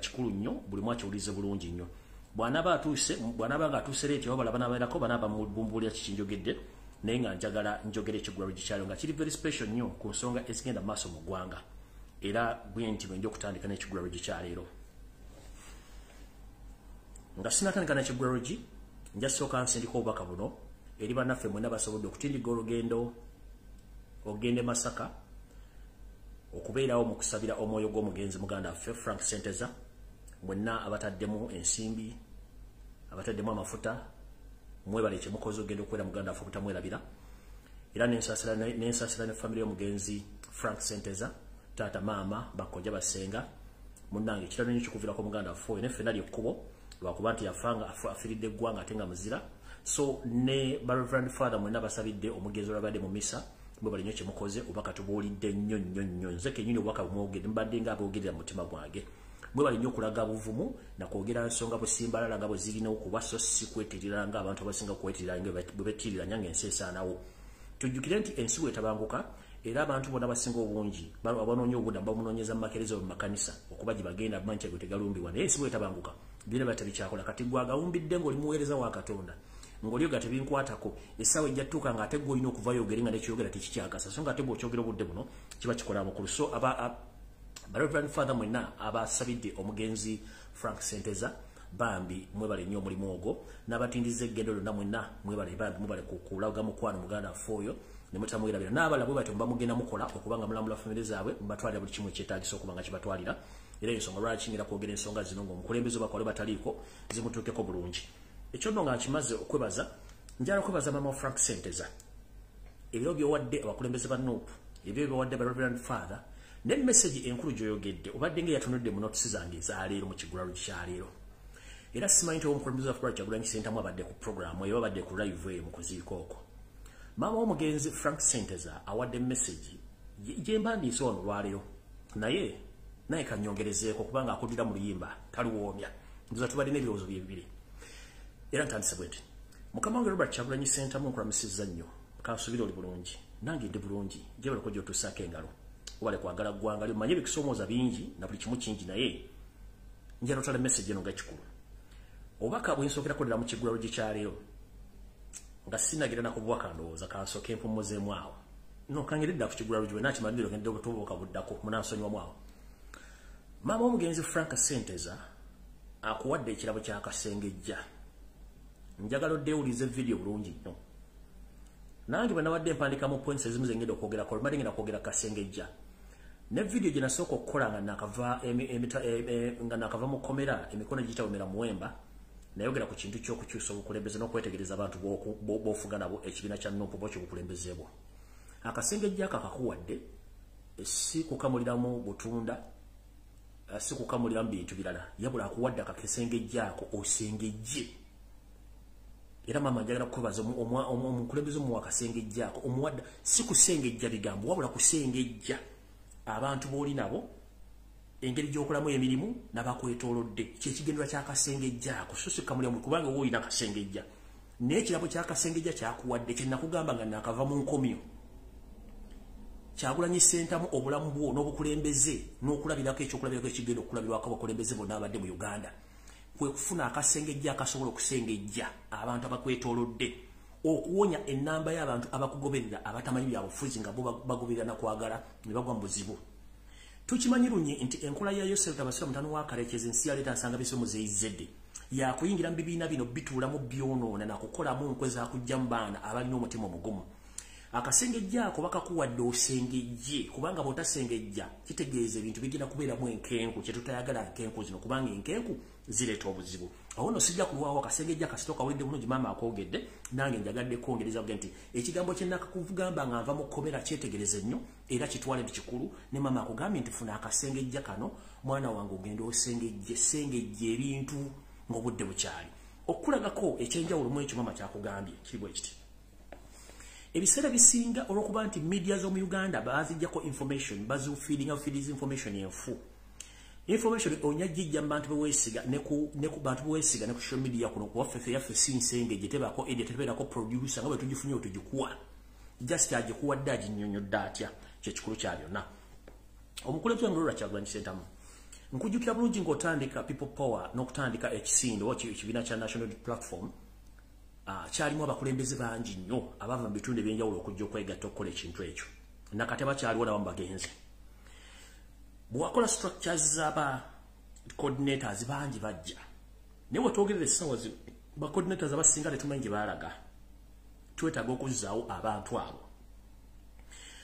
kikulu nnyo buli mwacho ulize bulungi nnyo bwanaba nga atuuse leeti oba balaba nabeerako banaba mubumbulira kikinjogedde naye nga njagala njogere ekigula lugikyalo nga kiri very special nnyo ku nsonga ezigenda maaso mu ggwanga era bwe nti bwe nja okutandika n'ekigula lugikyaleero nga sinatandika n'ekigula lugi nja sooka nsindika obubaka buno eri bannaffe mwenna basobodde okutindiga olugendo ogende Masaka okubeerawo mu kusabira omwoyo gw'omugenzi muganda waffe Frank Senteza mwenna abataddemu ensimbi abataddemu amafuta mwebale kyemukoze ogenda okubeera muganda waffe butamwerabira era nensasira ne family y'omugenzi Frank Senteza taata maama bakojja basenga munnange ekirano nnyo kikuviirako muganda waffe ne ffenna lyekkubo lwakuba nti yafanga afiridde eggwanga ate nga muzira so ne Reverend Father mwenna basabidde omugenzi olwabadde mu misa mwebale nnyo kyemukoze obaka tubuulidde nnyo nze kennyini obubaka bumwogedde mbadde nga aboogerera mu mutima gwange mwebale nnyo okulaga buvumu nakwogera nsonga busimbalala nga bwe zirina okuba so si kwetirira nga abantu abasinga kwetirira nga bwe bettiriranya ng'ensi esaanawo tujjukire nti ensi bw'etabanguka era abantu bonna basinga obungi abanoonya obudamu bamunoonyeza mu makerezo mu makanisa okuba gye bagenda bamanyi kyagwe tegalumbiwa naye ensi bw'etabanguka byonna batabikyakola kati gwagawumbidde ng'oli muweereza wa Katonda ng'oli oga tebinkwatako essaawa ejjattuuka ng'ate gwe olina okuvayo ogere nga nekyogera tekikyagasa so ng'ate bw'okyogera obudde buno kiba kikola mukulu so Reverend Father mwenna abasabidde omugenzi Frank Senteza bambi mwebale nnyo omulimu ogwo n'abatindiza eggendo lyonna mwenna mwebale bambi mubale kulaga mukwano muganda waffe oyo ne mutamwerabira n'abala bwe batyo mugenda mukola okubanga mulambula famire zaabwe mubatwalira buli kimu ekyetaagisa okuba nga kibatwalira era ensonga lwaki ngira kwogera ensonga zino ng'omukulembeze bakole bataliiko zimutuukeko bulungi ekyo nno nga nkimaze okwebaza njala okwebaza maama wa Frank Senteza ebiro byowadde abakulembeze ba NUP ebyo byowadde ba Reverend Father ne message enkulu gy'oyogedde obadde ng'eyatunudde mu notisi zange ezaleero mu kigula lukyaleero era simanyi nti omukulembeze wa Kyagulanyi Ssentamu abadde ku programu eyo abadde ku live mu kuziika okwo maama w'omugenzi Frank Senteza awadde message gye mbandiise wano lwaleero naye kanyongerezeeko kubanga akuddira mu luyimba taluwoomya ndoza tubadde n'ebirowoozo bibiri era ntandise bwe nti mukama wange Robert Kyagulanyi Ssentamu nkulamusizza nnyo kansubire oli bulungi nange ndi bulungi gyebaleko gy'otuusaako engalo wale kwagala ggwanga lyo manye ebikusomooza bingi na buli kimu kingi naye njala otwala message eno nga kikulu obubaka bwe nsookera kuddira mu kigula lugikyaleero nga sinagira nako bubaka ndowooza kansooke empumuzeemu awo kangere dda ku kigula lugi nakimaliriro ngende obutubuuka buddako munansonyiwamu awo maama w'omugenzi Frank Senteza akuwadde ekirabo ky'akasengejja njagala oddewulize video bulungi nnyo nange bwe nawadde empandikamu points ezimu zengenda okwogerako lumadde ngenda kwogera kasengejja ne video gye nasooka okukola nga nakava mu komera emikono gitawemera muwemba nayogera ku kintu ky'okukyusa obukulembeze n'okwetegereza abantu b'ofuga nabo ekibiina kya NUP bwekyo obukulembeze bwo akasengejja ako akakuwadde si kukamuliramu butunda si kukamuliramu bintu birala yabula akuwadde akakesengejja ako osengejje era mama njagala kwebaza omukulembeze omuwa akasengejja ako omuwadde si kusengejja bigambo wabula kusengejja abantu b'oli nabo engeri gy'okolamu emirimu n'abakwetoolodde kyekigendera ky'akasengejja ako so sikamuliramu kubanga oba olina akasengejja naye ekirabo ky'akasengejja kyakuwadde kye nakugamba nga nakava mu nkomyo Kyagulanyi Ssentamu obulamu bwo n'obukulembeze n'okulabirako ekyokulabirako ekigenda okulabirwako abakulembeze bonna abadde mu Uganda kwe kufuna akasengejja akasobola okusengejja abantu abakwetoolodde okuwonya ennamba y'abantu abakugoberera abatamanyi bya bufuzi nga bo bagoberera nakwagala ne bagwa mu buzibu tukimanyi lunye nti enkola ya Yosef Tabasira mutano wa Karekezi ensi yaleeta nsanga bisomo zeizedde yakuyingira mu bibiina bino bituulamu byonoona nakukolamu nkwe zakujja mu baana abalina omutima omugumu akasengejja ako bakakuwadde osengejje kubanga bw'otasengejja kitegeeza ebintu bigenda kubeeramu enkenku kye tutayagala enkenku zino kubanga enkenku zireeta obuzibu awo nno sijja kulwawo akasengejja kasitoka wulidde bulungi maama akoogedde nange njagadde kwongereza bwe nti ekigambo kye nakakugamba nga nva mu kkomera kyetegereze nnyo era kitwale nti kikulu ne maama akugambye nti funa akasengejja kano mwana wange ogenda osengejje ebintu ng'obudde bukyali okulagako ekyenjawulo mu ekyo maama kyakugambye kiri bwe kiti ebiseera bisinga olw'okuba nti media z'omu Uganda bazijjako information bazifiidiza information enfu information onyajjijja mu bantu beweesiga ne ku bantu beweesiga ne ku social media kuno kuwaffe yaffe si nsengejje tebaako edit tebeerako producer nga bwe tugifunye otugikuwa just agikuwadde aginnyonnyodde atya kyekikulu kya byonna omukulembeze wange Kyagulanyi Ssentamu nkujjukira bulungi ng'otandika people power n'okutandika ekisindo ekibiina kya national platform kyalimu abakulembeze bangi nnyo abava mu bitundu ebyenjawulo okujja okwegatta okukola ekintu ekyo nakate bakyaliwo nabamu bagenzi bw'akola structures z'aba coordinators bangi bajja naye wetwogerera essaawa zino ba coordinators abasinga tetumanyi gye baalaga twetaaga okuzzaawo abantu abo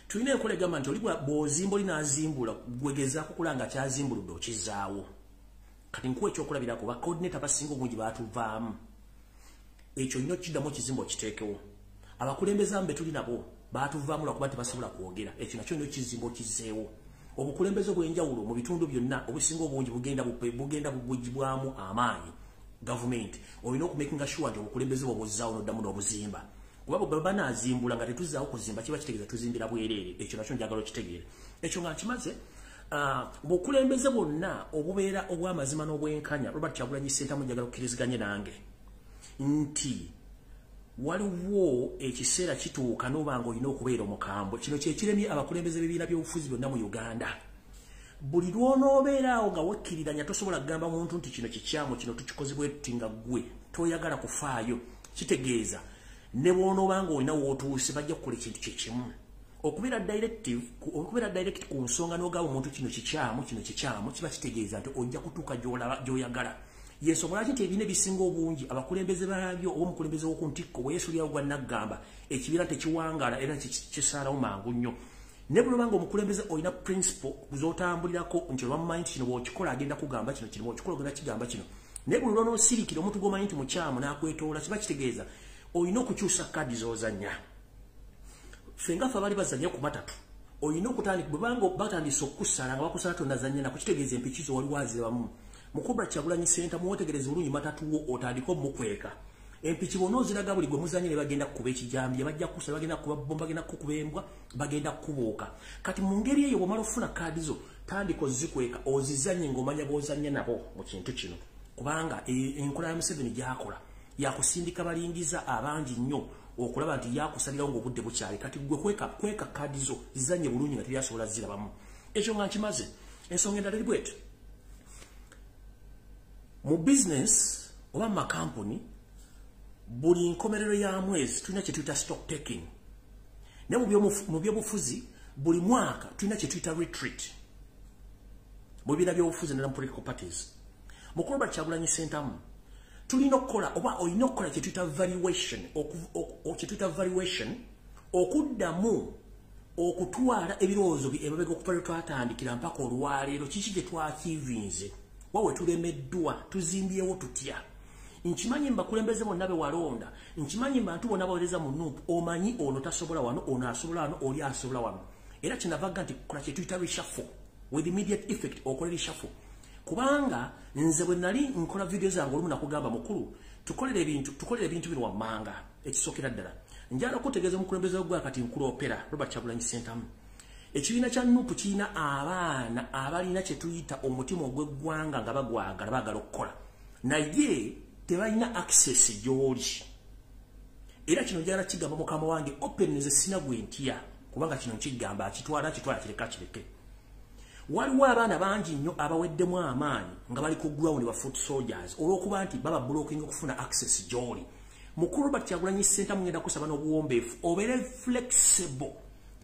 tulina enkola egamba nti oli bw'ozimba oli n'azimbula gwegezaako kulanga kyazimbuludde okizzaawo kati nkuwa ekyokulabirako ba coordinator abasinga obungi baatuvaamu ekyo olina okiddamu ekizimba okiteekewo abakulembeze amu be tuli nabo baatuvaamu lwakuba tebasobola kwogera ekyo nakyo olina okizimba okizzeewo obukulembeze obw'enjawulo mu bitundu byonna obusinga obungi bugenda bugibwamu amaanyi gavumenti olina okumakinga sure nti obukulembeze bwo buzzaawo n'oddamu n'obuzimba kuba bwe banaazimbula nga tetuzzaawo kuzimba kiba kitegeeza tuzimbira bwereere ekyo nakyo njagala okitegeera ekyo nga nkimaze bukulembeze bwonna obubeera obw'amazima n'obwenkanya Robert Kyagulanyi Ssentamu njagala okkiriziganye nange nti waliwo ekiseera kituuka n'oba ng'olina okubeera omukambwe kino kyekiremye abakulembeze b'ebibiina by'obufuzi byonna mu Uganda buli lw'onoobeeraawo nga wekkiriranya tosobola kugamba muntu nti kino kikyamu kino tukikozebwe tuti nga ggwe toyagala kufaayo kitegeeza ne bw'onooba ng'olina w'otuuse bajja kukola ekintu kyekimu okubeera direct ku nsonga n'ogamba omuntu kino kikyamu kiba kitegeeza nti ojja kutuuka gy'oyagala yensobola nti ebibiina ebisinga obungi abakulembeze baabyo oba omukulembeze w'oku ntikko bwe yeesulirawo gwa naggamba ekibiina tekiwangaala era kisaalawo mangu nnyo ne bwe nga omukulembeze olina principle z'otambulirako nti olwamumanyi nti kino bw'okikola agenda kugamba kino kino bw'okikola ogenda kigamba kino naye buli lw'onoosirikira omuntu gw'omanyi nti mukyamu n'akwetoola kiba kitegeeza olina okukyusa kaadi z'ozannya fenga ffe abali bazannya ku matatu olina okutandika bwe banga batandise okukusala nga bakusala tonnazannya nako kitegeeza empikizo wali wazirabamu Mukuba Kyagulanyi Ssentamu wotegereza olunyi matatu wo otandika omukweka empiki bonooziraga buli gwe muzannya ne bagenda kukuba ekijambi bajja kukusala bagenda kukuba bomba bagenda kukuba embwa bagenda kukubuuka kati mu ngeri eyo bw'omala ofuna kaadi zo tandika ozikweka ozizannye ng'omanya bw'ozannya nabo mu kintu kino kubanga enkola ya Museveni gy'akola yakusindika balingiza abangi nnyo okulaba nti yakusalirawo ng'obudde bukyali kati gwe kweka kaadi zo zizannye bulungi nga teryasobola zirabamu ekyo nga nkimaze ensonga endala eri bweti mu business oba mu makampuni buli nkomerero ya mwezi tulina kye tuyita stock taking ne mu byobufuzi buli mwaka tulina kye tuyita retreat mu bibiina by'obufuzi ne mu political parties mukulu Robert Kyagulanyi Ssentamu tulina okukola oba olina okukola kye tuyita valuation okuddamu okutwala ebirowoozo emabega okuva lwe twatandikira mpaka olwaleero kiki gye twakiivinze wawe tulemeddwa tuzimbyewo tutya nkimanyi mbakulembeze bonna be walonda nkimanyi bantu bonna bawereza mu nuupu omanyi ono tasobola wano ono asobola wano oli asobola wano era kinavaga nti kola kye tuyita reshuffle with immediate effect okola reshuffle kubanga nze bwe nali nkola video zange olumu nakugamba mukulu tukolere ebintu bino wammanga ekisookera ddala njala okutegeeza omukulembeze gwa kati nkulu opera Robert Kyagulanyi Ssentamu ekibiina kya nuupu kirina abaana abalina kye tuyita omutima ogw'eggwanga nga bagwagala baagala okukola naye tebalina access gy'oli era kino njala kigamba mukama wange open nze sina gwe ntya kubanga kino nkigamba akitwala kireke waliwo abaana bangi nnyo abaweddemu amaanyi nga bali ku ground ba foot soldiers olw'okuba nti baba blocking okufuna access gy'oli mukulu Robert Kyagulanyi Ssentamu ngenda kusaba n'obuwombeefu obeere flexible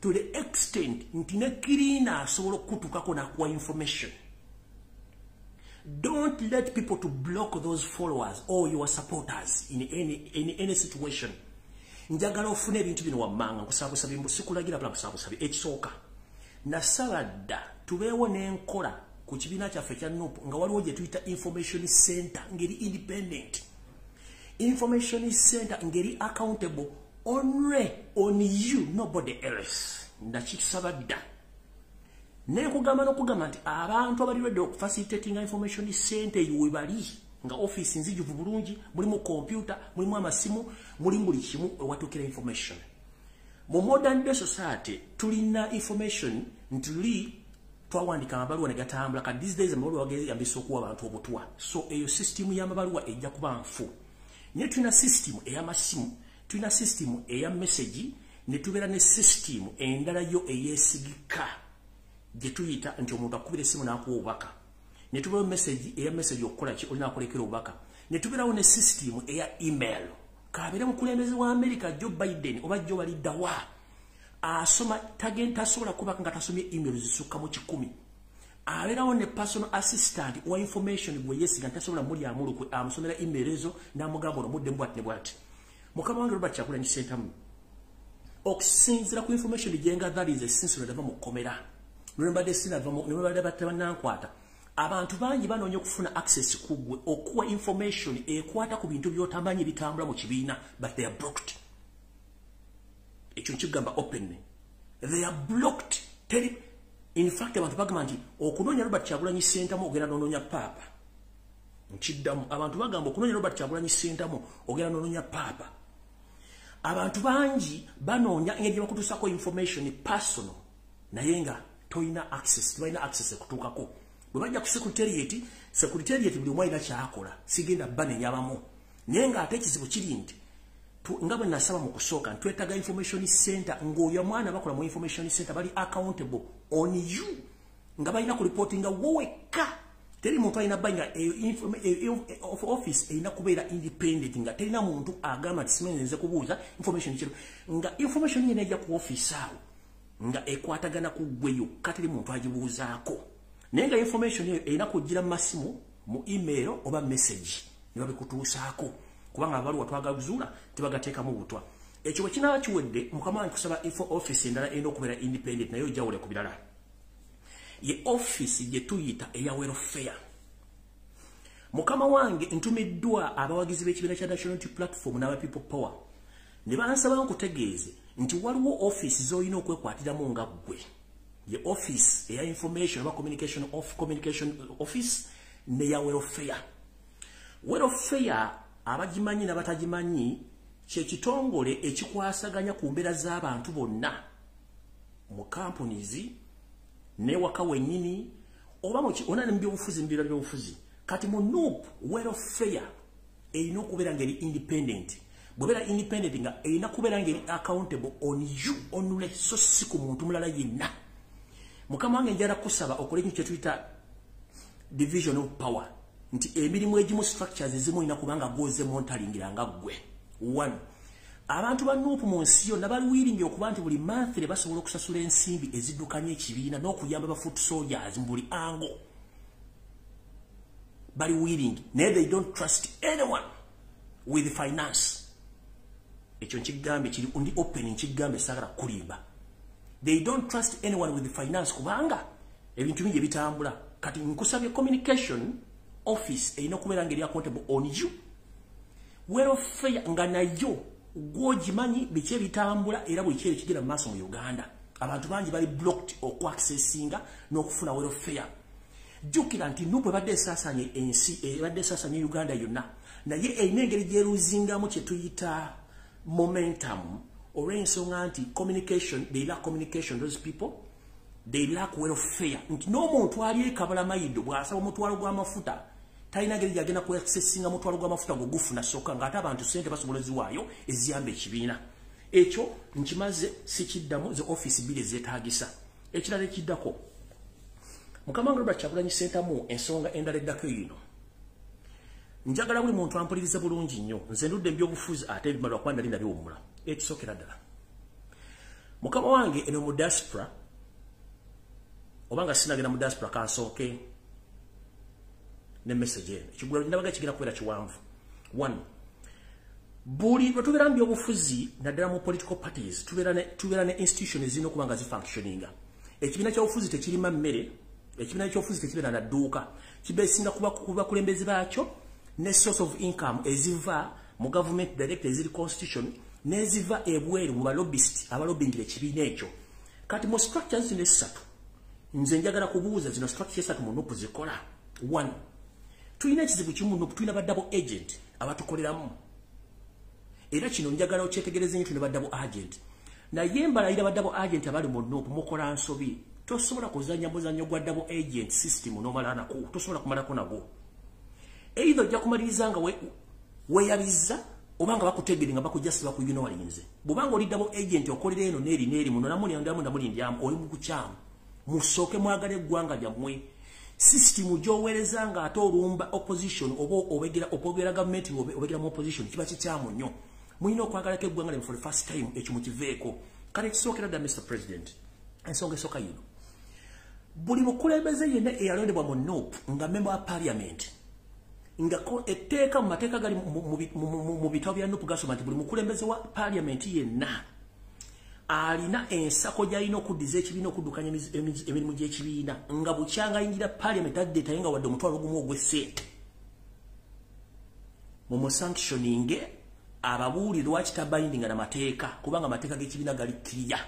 to the extent nti ne kirina asobola okutuukako n'akuwa information. Don't let people to block those followers or your supporters in any situation. Njagala ofune ebintu bino wammanga nkusabusabye mbusikulagira bula kusabusabye ekisooka nasaba dda tubeewo n'enkola ku kibiina kyaffe kya nuupu nga waliwo gye tuyita information center ngeri independent information center ngeri accountable only on you nobody else ndakisaba dda nekugamba n'okugamba nti abantu abalirwedde okufacilitatinga information center eyo webali nga office nzijuvu bulungi mulimu computer mulimu amasimu mulimu buli kimu ewatuukira information mu modern day society tulina information ntuli twawandika amabaluwa ne gatambula kati these days amabaluwa wageyambisa okuwa abantu obutwa so eyo system y'amabaluwa ejja kuba nfu naye tulina system ey'amasimu tulina system eya message ne tubeera ne system endala yo eyeesigika gye tuyita nti omuntu akubira essimu n'akuwa obubaka ne tubawo message okukola ki olina akolekera obubaka ne tubirawo ne system eya email kabira mukulembeze wa America Joe Biden oba Joe waliddawa asoma tagenda tasobola kubaka nga tasomye email zisukka mu 10 aberawo ne personal assistant wa information gwe yesiga tasobola muli amulukwe amusomera email ezo namugamba omudde mbwat ne bwat mukama wange Robert Kyagulanyi Ssentamu okusinzira ku information jenga that is a sense of mu komera remember the scene remember batanankwata abantu bangi banoonya okufuna access kugwe okuwa information ekwata ku bintu byotamanyi bitambula mu kibiina but they are blocked ekyo nkigamba openly they are blocked in fact abantu bagamba nti okunoonya Robert Kyagulanyi Ssentamu ogenda n'onoonya papa nkiddamu abantu bagamba okunoonya Robert Kyagulanyi Ssentamu ogenda n'onoonya papa abantu bangi banoonya engeri bakutuusako information personal naye nga toyina access kutuukako bwe bajja ku secretariat buli omu alina kyakola sigenda banenyabamu naye nga ate ekizibu kiri nti nga bwe nasaba mu kusooka ntwetaga information center ng'oyo mwana bakola mu information center bali accountable on you nga balina ku reportinga woweka teri muntu alina banga office erina kubeera independent nga terina muntu agamba nti simenze kubuuza information kiro nga information yena ejja ku office awo nga ekwatagana ku gweyo kateri muntu agibuuzaako naye nga information eyo erina kujjira mu masimu mu email oba message ne babikutuusaako kubanga abaluwa twagazuula tebagateekamu butwa ekyo bwe kinaba kiwedde mukama wange kusaba office endala erina okubeera independent naye ojawule ku birala ye office gye tuyita eya welfare mukama wange ntumiddwa abawagizi b'ekibiina kya National Unity Platform n'aba People Power ne bansaba nkutegeeze nti waliwo office z'olina okwekwatiramu nga ggwe ye office eya information oba communication office ne ya welfare abagimanyi n'abatagimanyi kyekitongole ekikwasaganya ku mbeera z'abantu bonna mu companies ne waka wennyini oba ona ne byobufuzi kati mu NUP welfare erina okubeera ngeri independent bw'obeera independent nga erina kubeera ngeri accountable on you only so si ku muntu mulala yenna mukama wange njala kusaba okole ekintu kyetuyita division of power nti emirimu egimu structures ezimu olina kubanga goze monitoringira nga ggwe 1 abantu ba NUP mu nsi yonna bali wiringi okuba nti buli monthly basobola okusasula ensimbi eziddukanya ekibiina n'okuyamba ba foot soldiers mu buli ango bali wiringi naye they don't trust anyone with finance ekyo nkigambe kiri undi open nkigambe sagala kulimba they don't trust anyone with finance kubanga ebintu bingi bitambula kati nkusabye communication office erina okubeera ngeri accountable on you welfare nga nayo gwogimanyi biki ebitambula era buli kyeri kigenda mu maaso mu Uganda abantu bangi bali blocked okwaccessinga n'okufuna welfare jjukira nti NUP ebadde esaasanye ensi ebadde esaasanye Uganda yonna naye erina engeri gyeruzingamu kye tuyita momentum olw'ensonga nti communication they lack communication those people they lack welfare nti n'omuntu ali ekabala mayido bw'asaba omutwalo gw'amafuta talina ngeri gyagenda kuaccessinga mutwalo gw'amafuta gugufuna sokka ng'ate abantu sente basobola ziwaayo eziyamba ekibiina ekyo nkimaze sikiddamu ze office bbiri zeetaagisa ekirala ekiddako mukama wange Robert Kyagulanyi Ssentamu ensonga endala eddako eno njagala buli muntu ampulirize bulungi nnyo nze ndudde ebyobufuzi ate ebimalwa kuba nali nabiwummula ekisookera ddala mukama wange eno mu diaspora obanga sinagenda mu diaspora kansooke ne message eno ekigula ndabaga kigenda kubeera kiwanvu 1 buli lwe tubeera mu byobufuzi naddala mu political parties tubeera ne institution ezirina okuba nga zifunctioninga ekibiina ky'obufuzi tekirima mmere ekibiina ky'obufuzi tekibeera na dduuka kibeesinga ku bakulembeze baakyo ne source of income eziva mu government direct eziri constitution neziva ebweru mu balobbyist abalobbyingira ekibiina ekyo kati mu structures zino essatu nze njagala kubuuza zino structures essatu mu NUP zikola 1 tulina ekizibu kimu NUP tulina ba double agent abatukoleramu era kino njagala okyetegereze nnyo tulina ba double agent naye mbalayira ba double agent abali mu NUP mukola nsobi tosobola kuzanya muzanyo gwa double agent system n'omala nako tosobola kumalako nago either ojja kumaliriza nga weeyabiza obanga bakutegere nga bakujjasiba ku walinze bw'obanga oli double agent okolera eno n'eri muno namuli ndyamu oli mu kukyamu musooke mwagala eggwanga lyammwe system jowereza nga ate olumba opposition obogera government obogera mu opposition kiba kikyamu nnyo mulina okwagala ke eggwanga for the first time ekyo mukiveeko kale kisookera dda Mr. President ensonga esooka yino buli mukulembeze yenna eyalondebwa mu NUP nga member wa parliament nga etteeka mu mateeka gali mu bitabo bya NUP gasoma nti buli mukulembeze wa parliament yenna alina ensako gy'alina okuddiza ekibiina okuddukanya emirimu gy'ekibiina nga bukyanga ayingira parliament addeetayo nga wadde omutwalo gumu ogw'essente mumusanctioninge ababuulire lwaki tabayindinga n'amateeka kubanga amateeka g'ekibiina gali kkiriya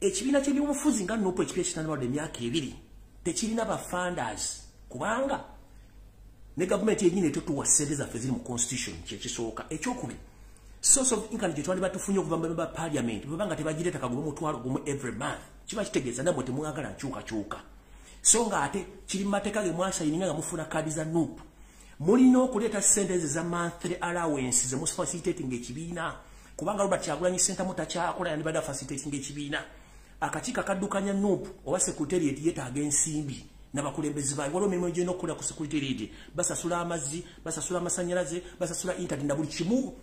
ekibiina ky'ebyobufuzi nga NUP ekipya ekitandikwadde emyaka 2 tekirina bafunders kubanga ne gavumenti yennyini etutuwa ssente zaffe ziri mu constitution kyekisooka ekyokubiri source of income gye twali batufunye okuva mu member parliament bwebanga tebagireeta kaguma omutwalo gumu every month kiba kitegeeza namwe temwagala nkyukakyuka so nga ate kiri mu mateeka ge mwasayininga nga mufuna kaadi za NUP mulina okuleeta ssente ezo za monthly allowance ze musfacilitating ekibiina kubanga Robert Kyagulanyi Center mutakyakola yandibadde facilitating ekibiina akakiiko akaddukanya NUP oba secretariat yeetaaga ensimbi n'abakulembeze baayo waliwo emirimu gy'olina okukola ku secretariat basasula amazzi basasula amasannyalaze basasula internet na buli kimu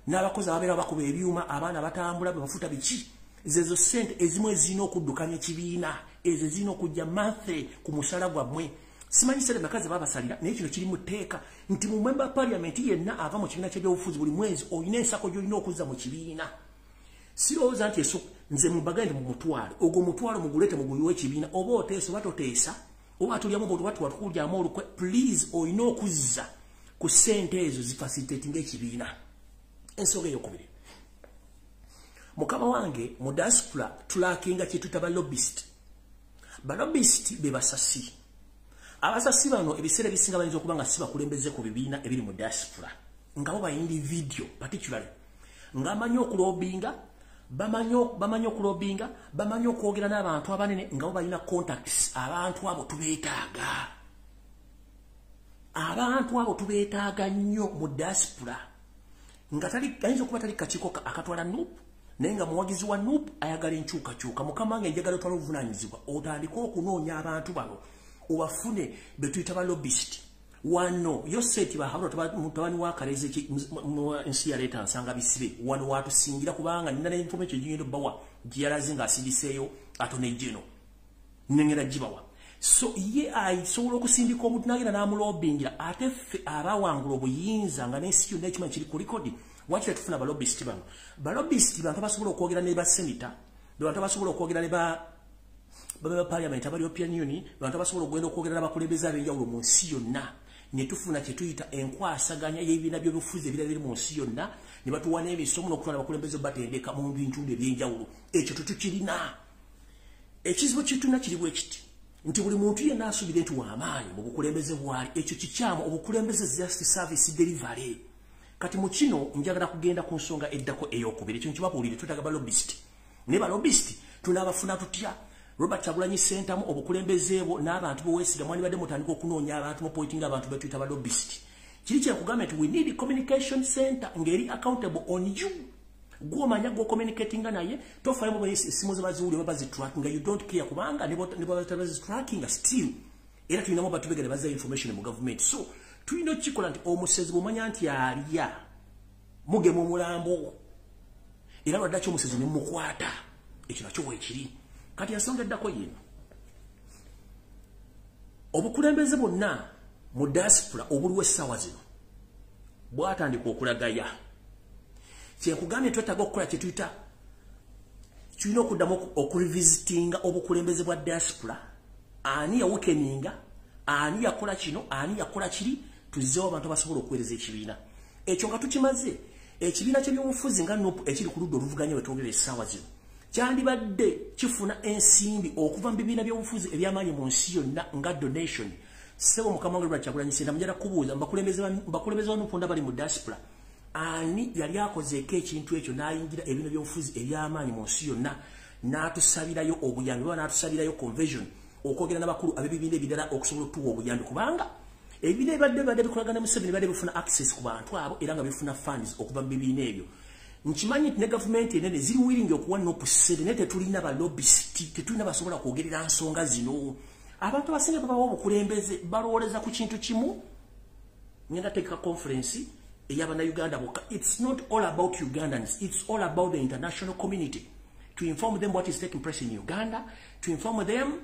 n'abakozi ababeera bakuba ebyuma abaana batambula bafuta biki ezo ssente ezimu ezirina okuddukanya ekibiina ezo zirina okujja monthly ku musala gwammwe simanyi ssente makazi babasalira naye kino kiri mu tteeka nti mu member parliament yenna ava mu kibiina ky'ebyobufuzi buli mwezi olina ensako gy'olina okuzza mu kibiina sirowooza nti nze mubagende mu mutwalo ogwo mutwalo muguleete muguyiwa ekibiina oba oteesa oba toteesa oba atulyamu bwatukulyamu olukwe please olina okuzza ku ssente ezo zifacilitating ekibiina ensonga eyokubiri mukama wange mu diaspora tulakinga kyetuyita balobist be basasi abasasi bano ebiseera ebisinga bayinza okuba nga si bakulembeze ku bibiina ebiri mu diaspora nga bo bayindi video particularly nga bamanyi okulobinga bamanyi okwogera n'abantu abanene nga bo balina contacts abantu abo tubeetaaga nnyo mu diaspora nga ayinza okuba tali kakiiko akatwala NUP naye nga muwagizi wa NUP ayagala enkyukakyuka mukama wange njagala otwala obuvunaanyizibwa otandike okunoonya abantu bano obafune be tuyita balobist wano yoseti bahabula mutabani wa Kaleze ensi yaleeta nsanga bisibe wano watusingira kubanga nina information gyengendo bawa gyalaze nga asindiseeyo atonejjeno nengera gibawa so ye ayisobola okusindika omuntu nagenda n'amulobingira ate ffe abawangula obuyinza nga n'ensi yonna ekimanyi kiri ku likodi wakira tufuna balobist bano balobist bantu abasobola okwogera ne basenita bantu abasobola okwogera ne ba parliament aba European Union bantu abasobola okugenda okwogera n'abakulembeze ab'enjawulo mu nsi yonna ne tufuna kye tuyita enkwasaganya y'ebibiina by'obufuzi ebirala biri mu nsi yonna ne batuwa n'emisomo n'okutwala abakulembeze batendeka mu bintu eby'enjawulo ekyo tetukirina ekizibu kituna kiri bwe kiti nti buli muntu yenna asubira nti w'amaanyi mu bukulembeze bwali ekyo kikyamu obukulembeze just service delivery kati mu kino njagala kugenda ku nsonga eddako ey'okubiri ekyo nkibabuulire twetaaga balobist ne balobist tunaabafuna tutya Robert Kyagulanyi Center mu obukulembeze bwo n'abantu bowesiga mwani badde mutandika okunoonya abantu mu pointing abantu betuyita balobist kiri kyekugamba nti we need a communication center ngeri accountable on you gwomanya gwo communicating naye tofaayo mu simu ze baziwuli oba bazitracking you don't care kubanga ne bazitracking still era tulina mu batubegere baza information mu government so tulina kikola nti omusezi bumanya nti alya muge mu mulambo era lwaddacho omusezi ne mukwata ekyo nakyo bwekiri kati ensonga eddako yino obukulembeze bwonna mu diaspora obuliwo essaawa zino bwatandika okulagaya kyenkugambye twetaaga okukola kye tuyita tulina okuddamu okurevisitinga obukulembeze bwa diaspora ani yawekeninga ani yakola kino ani yakola kiri tuzzeewo abantu abasobola okuweereza ekibiina ekyo nga tukimaze ekibiina ky'ebyobufuzi nga NUP ekiri ku ludda oluvuganya we twogera essaawa zino kyandibadde kifuna ensimbi okuva mu bibiina by'obufuzi ebyamaanyi mu nsi yonna nga donation sebo mukama wange Robert Kyagulanyi Center mujja kubuuza bakulembeze ba NUP bali mu diaspora ani yali akozeeko ekintu ekyo n'ayingira ebibiina by'obufuzi ebyamaanyi mu nsi yonna n'atusabirayo obuyambi oba n'atusabirayo conversion okwogera n'abakulu ab'ebibiina ebirala okusobola okutuwa obuyambi kubanga ebibiina ebibadde bikolagana mu Museveni bibadde bifuna access ku bantu abo era nga bifuna funds okuva mu bibiina ebyo nkimanyi nti ne gavumenti enene ziri willing okuwa NUP ssente naye tetulina balobist tetulina basobola kwogerera nsonga zino abantu abasinga babawo obukulembeze balowoleza ku kintu kimu. Ngenda teka conference ey'abana Uganda bokka. It's not all about Ugandans, it's all about the international community, to inform them what is taking place in Uganda, to inform them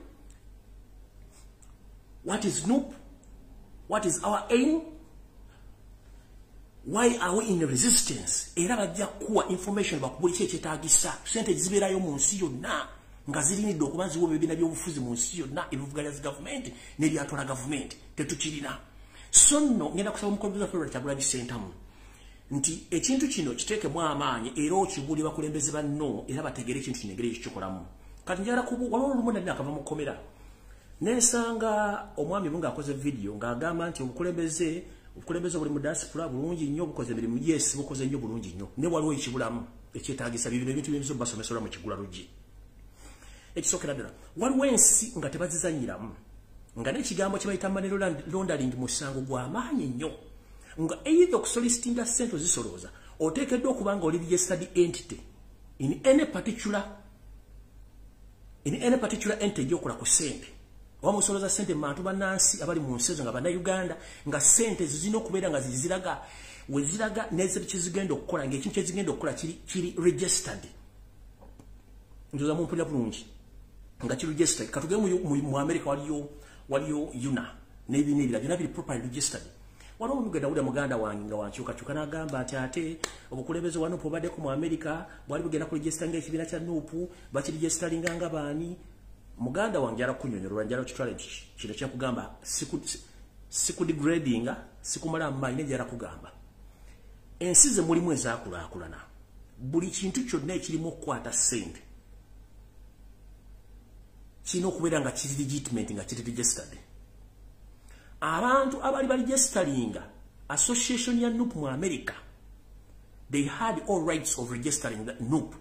what is NUP, what is our aim, why are we in resistance. Era bajja kuwa information bakubuli kyetaagisa. Sente zibeerayo mu nsi yonna nga zirinidde okuba ziwo ebibiina by'obufuzi mu nsi yonna ebivuganya gavumenti n'ebyatwala gavumenti tetukirina. So nno ngenda kusaba omukulembeze wa Federal Kyagulanyi Ssentamu nti ekintu kino kiteekemu amaanyi era okibuli bakulembeze banno era bategere ekintu kino engeri ekikikolamu. Kati njagala waliwo olumu nali nakava mu kkomera nensanga omwami bunga akoze video ng'agamba nti obukulembeze buli mu diaspora bulungi nnyo bukoze emirimu. Yes, bukoze nnyo bulungi nnyo, ne waliwo ekibulamu ekyetaagisa bibino ebintu by'emizo basomesera mu KIGULA LUJJI. Ekisookera ddala waliwo ensi nga tebazizanyiramu nga n'ekigambo kye bayita money laundering musango gw'amaanyi nnyo nga either okusolicitinga ssente ozisolooza oteekeddwa okuba nga oli registered entity in any particular entity gy'okola ku ssente. Oba musolooza ssente mu bantu bannansi abali mu nsi ezo nga bannayuganda nga ssente zirina okubeera nga ziraga we ziraga n'ekizigenda okukola ng'ekintu kyezigenda okukola kiri registered. Njoza mu mpulira bulungi nga kiri registered. Katugende mu America waliyo UNA n'ebibiina ebirala byonna biri properly registered. Waliwo omugenda wulira muganda wange nga wankyukakyuka n'agamba nti ate obukulembeze wa NUP obaddeko mu America bwali bugenda kuregisita ng'ekibiina kya NUP bakiregisitalinga nga baani. Muganda wange njala kunnyonnyola njala okitwala kino kyakugamba sikudegradinga sikumala amaanyi njala kugamba ensi ze mulimu ezaakulaakulana buli kintu kyonna ekirimu okukwata ssente kirina okubeera nga kiri legitimate nga kiri registered. Abantu abali baregisteringa association ya NUP mu America, they had all rights of registering the NUP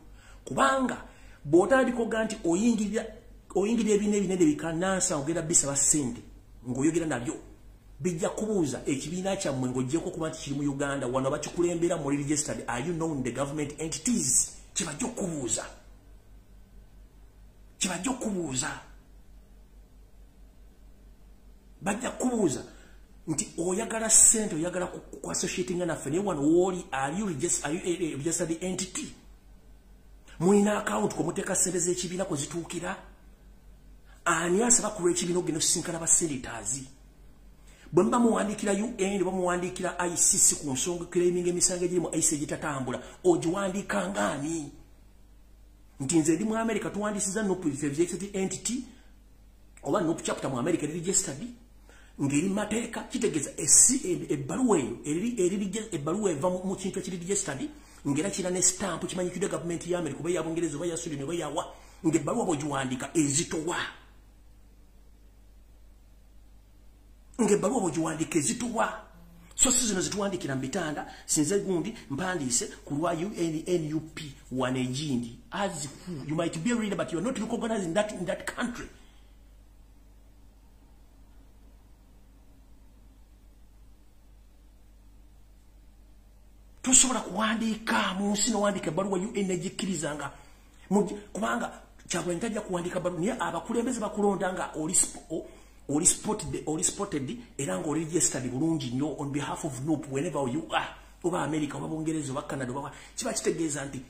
kubanga bw'otandika nti oyingirira ebibiina ebinene bikanansa ogenda bisaba ssente ng'oyogera nabyo bijja kubuuza ekibiina kyammwe ng'oggyeko kuba nti kiri mu Uganda wano bakikulembera muri registered, are you known the government entities? Kibajja okubuuza bajja kubuuza nti oyagala ssente oyagala ku associating naffe naye wano wooli are you registered entity? Mulina account kwemuteeka ssente z'ekibiina kwe zituukira? Ani asaba kulwa ekibiina ogenda osisinkana basenators? Bwe muba muwandiikira UN oba muwandiikira ICC ku nsonga claiming emisango egiri mu ICC egitatambula ogiwandiika ng'ani? Nti nze ndi mu America tuwandiisiza NUP registered entity oba NUP chapter mu America registered ngeri mateeka kitegeeza ebbaluwa eyo ebbaluwa eva mu kintu ekiri registered ngera kira ne stamp kimanyikidde government ya America oba ya Bungereza oba ya Sweden oba yawa ng'ebbaluwa bw'ogiwandiika ezitowa so si zino zituwandiikira mu bitanda sinze gundi mpandiise ku lwa NUP one egindi as who you might be a reader but you are not recognized in that country. Tosobola kuwandiika mu nsi n'owandiika ebbaluwa UN egikkirizanga kubanga Kyagulanyi tajja kuwandiika bbaluwa naye abakulembeze bakulonda nga oli spotted era nga oli registered bulungi nnyo on behalf of NUP whenever you are oba America oba Bungereza oba Canada oba kiba kitegeeza nti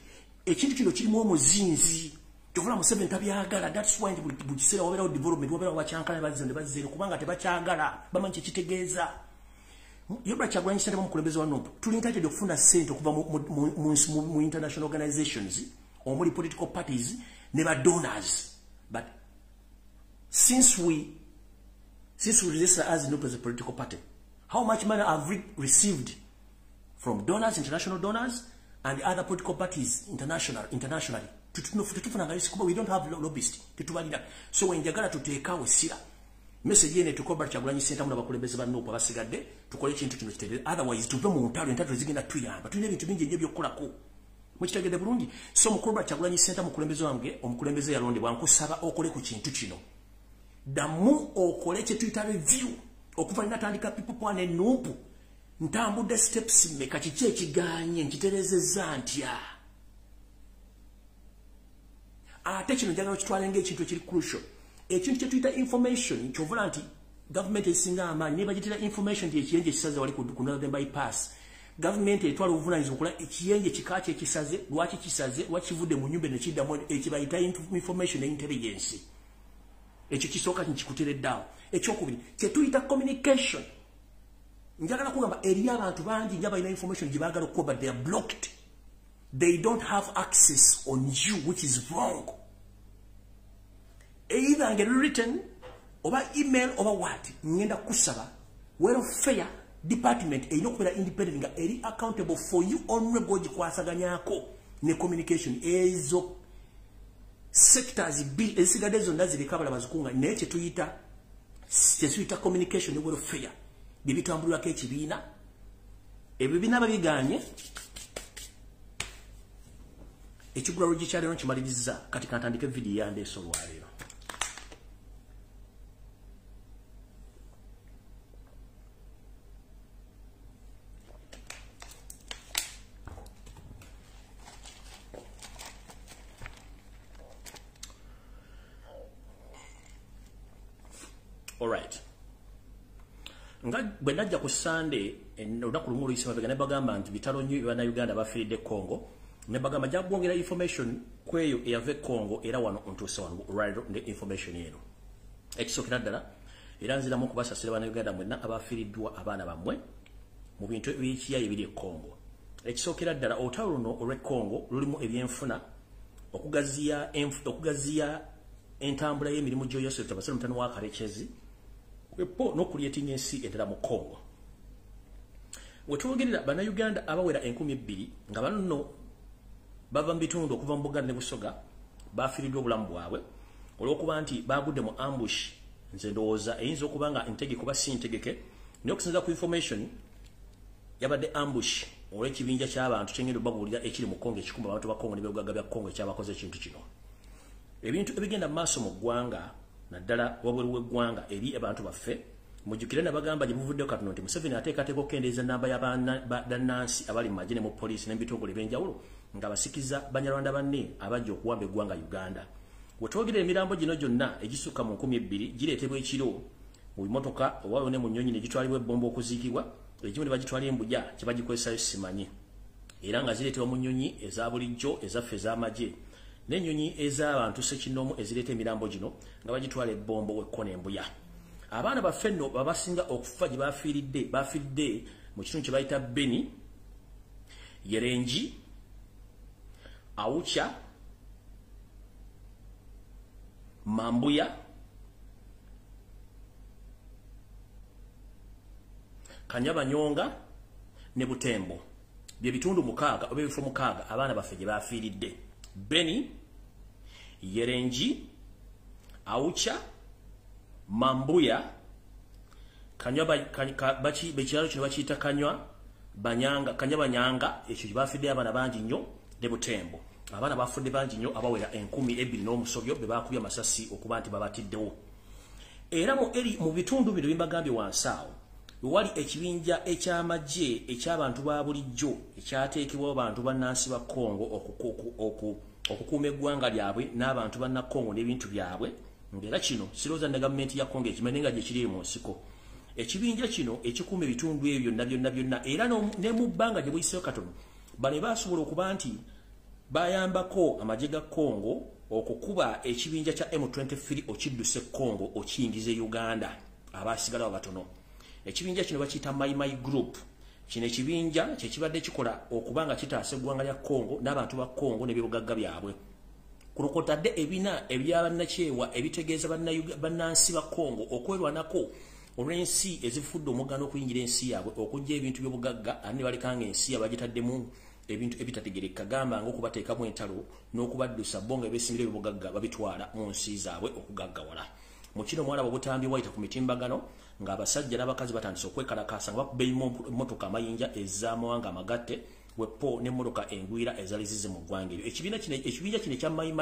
ekintu kino kirimu omuzinzi tovula Museveni tabyagala. That's why buli kiseera wabeerawo development wabeerawo bakyankala bazze ne bazzeero kubanga tebakyagala bamanyi kyekitegeeza. Yobra Kyagulanyi Ssentamu omukulembeze wa NUP tuli entitled okufuna ssente okuva mu international organizations omuli political parties ne ba donors, but since we register as NUP as a political party, how much money have we received from donors, international donors, and other political parties internationally? We don't have lobbyists. So when Jagala to take our sira, message in to cover Kyagulanyi Ssentamu n'abakulembeze ba NUP abasigadde tukole ekintu kino kitegeeza. Otherwise tuve mu ntalo entalo zigenda tuyamba tulina ebintu bingi nnyo by'okukolako mukitegedde bulungi. So mukulu Kyagulanyi Ssentamu omukulembeze wange omukulembeze yalondebwa nkusaba okole ku kintu kino damu okole kye tuyita review okuva natandika people plan NUP ntambudde steps meka kiki ekiganye nkiterezezza ntya ate kino njagala okitwala ng'ekintu ekiri crucial. ekintu kye tuyita information kyovula nti government esinga amaanyi ne bagitira information nti ekiyenje kisaze wali ku Northern bypass government etwala obuvunanyizibwa okukola ekiyenje kikaki ekisaze lwaki kisaze lwakivudde mu nyumba ne kiddamu ekibayita information and intelligence ekyo kisooka nkikutereddeawo ekyokubiri kye tuyita communication njagala kugamba eri abantu bangi nga balina information gye baagala okuba but they are blocked. They don't have access on you, which is wrong. Either get written over email over what? Ngenda kusaba welfare department independent nga eri accountable for you honorable jikwasaganyako ne communication ezo sectors bill ezigadde zonna zirikabala bazikunga neche tuyita communication ne welfare bibitambulwako ekibiina ebibiina babiganye ekigula LUJJI kyalero nkimaliriza kati kantandike video yande esolwalero. Alright. Nga bwe najja ku Sunday olunaku lumu oluyise mabega ne bagamba nti bitalo nnyo bana Uganda bafiiridde Congo. Ne bagamba jabwongera information kweyo eyave Congo era wano ontuuse wano right ne information yeno. Ekisokera ddala era nzira mu kubasasira bana Uganda mwenna abafiiriddwa abaana bamwe mu bintu ebikiya ebiri e Congo. Ekisokera ddala olutalo luno olw'e Congo lulimu ebyenfuna okugaziya entambula y'emirimu gy'oyose tabasira mutano wa Karekezi wepo n'okulyetinga ensi endala mu Congo. Wetwogerera bana Uganda abawera 2,000 nga bano bava mu bitundu okuva mu Buganda ne Busoga bafiiriddwa obulamu bwabwe olw'okuba nti bagudde mu ambush. Nze ndowooza eyinza okuba nga ntegeke kuba si ntegeke naye okusinziira ku information yabadde ambush olw'ekibinja ky'abantu kyengenda babuulira ekiri mu Congo ekikumba abantu ba Congo n'ebyobugagga bya Congo ekyabakoze ekintu kino. Ebintu ebigenda maaso mu ggwanga naddala wabweru w'eggwanga eri abantu baffe mujjukire nabagamba gye buvuddeyo katono nti Museveni ateekateeka okukendeeza nnamba y'abannansi abali mu magye ne mu poliisi n'ebitongole ebyenjawulo nga basikiza Banyarwanda banne abajja okuwamba eggwanga Uganda. Wetwogerera emirambo gino gyonna egisukka mu 2,000 gireetebwa ekiro mu bimotoka owayo ne mu nnyonyi ne gitwalibwa ebbomba okuziikibwa egimu ne bagitwala Embuja kye bagikozesayo simanyi era nga zireetebwa mu nnyonyi eza bulijjo ezaffe ez'amagye n'ennyonyi ez'abantu ssekinomu ezireeta emirambo gino nga bagitwala ebbombo w'ekkono Embuya. Abaana baffe nno babasinga okufa gye bafiiridde mu kitundu kye bayita Beni, Yerenji, Awucha, Mambuya, Kanyabanyonga ne Butembo. Bye bitundu 6 oba ebifo 6 abaana baffe gye bafiiridde. Beni, Yerenji, Awucha, Mambuya, Bekiralo kino bakiyita Kanyabanyanga ekyo bafidde abaana bangi nnyo ne Butembo. Abaana bafudde bangi nnyo abawera 2,000 n'omusobyo be bakubya amasasi okuba nti babatiddewo. Era mu bitundu bino bimbagambye wansi awo wali ekibinja eky'amagye eky'abantu ba bulijjo ekyateekebwa abantu bannansi ba Congo okukuuma eggwanga lyabwe n'abantu banna Congo n'ebintu byabwe. Ngera kino sirooza ne gavumenti ya Congo ekimanyi nga gye kiri mu nsiko. Ekibinja kino ekikuuma ebitundu ebyo byonna era ne mu bbanga gye buyiseyo katono bano basobola okuba nti bayambako amagye ga Congo okukuba ekibinja kya M23 okidduse Congo okiyingiza Uganda abasigalawo batono. Ekibinja kino bakiyita Mai Group. Kino ekibinja kye kibadde kikola okuba nga kitaasa eggwanga lya Congo n'abantu ba Congo n'ebyobugagga byabwe. Kulokotadde ebina ebyabannakyewa ebitegeeza bannansi ba Congo okwerwanako olw'ensi ezifudde omugano okuyingira ensi yaabwe okujja ebintu by'obugagga ani balikanga ensi abagitaddemu ebintu ebitategereka gamba ng'okubateekamu entalo n'okubaddusa bonga ebeesimira ebyobugagga babitwala mu nsi zaabwe okugaggawala. Mu kino mwalaba obutambi wayita ku mitimbagano ng'abasajja n'abakazi batandise okwekalakaasa nga bakuba emmotoka amayinja ez'amawanga amagatte wepo n'emmotoka engwira ezali zize mu ggwanga eryo. Ekibinja kino ekya Mai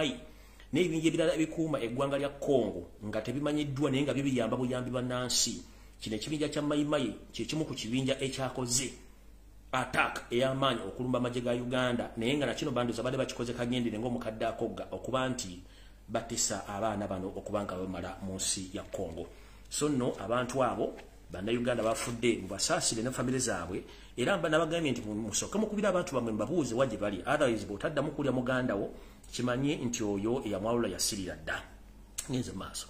n'ebibinja ebirala ebikuuma eggwanga lya Congo nga tebimanyiddwa naye nga bibiyamba buyambi bannansi. Kino ekibinja kya Mai kye kimu ku kibinja ekyakoze attack ey'amaanyi okulumba amagye ga Uganda naye nga nakino banduza badde bakikoze kagendere ng'omukadde akogga okuba nti batisa abaana bano okubanga bamala mu nsi ya Congo. So no abantu abo bannayuganda bafudde mu basaasire ne famire zaabwe era nabagambye nti musoka mukubira abantu bamwe mbabuuze waje bali otherwise botaddamu kulya muganda wo kimanye nti oyo eyamwalula yasirira dda. Ngenze maaso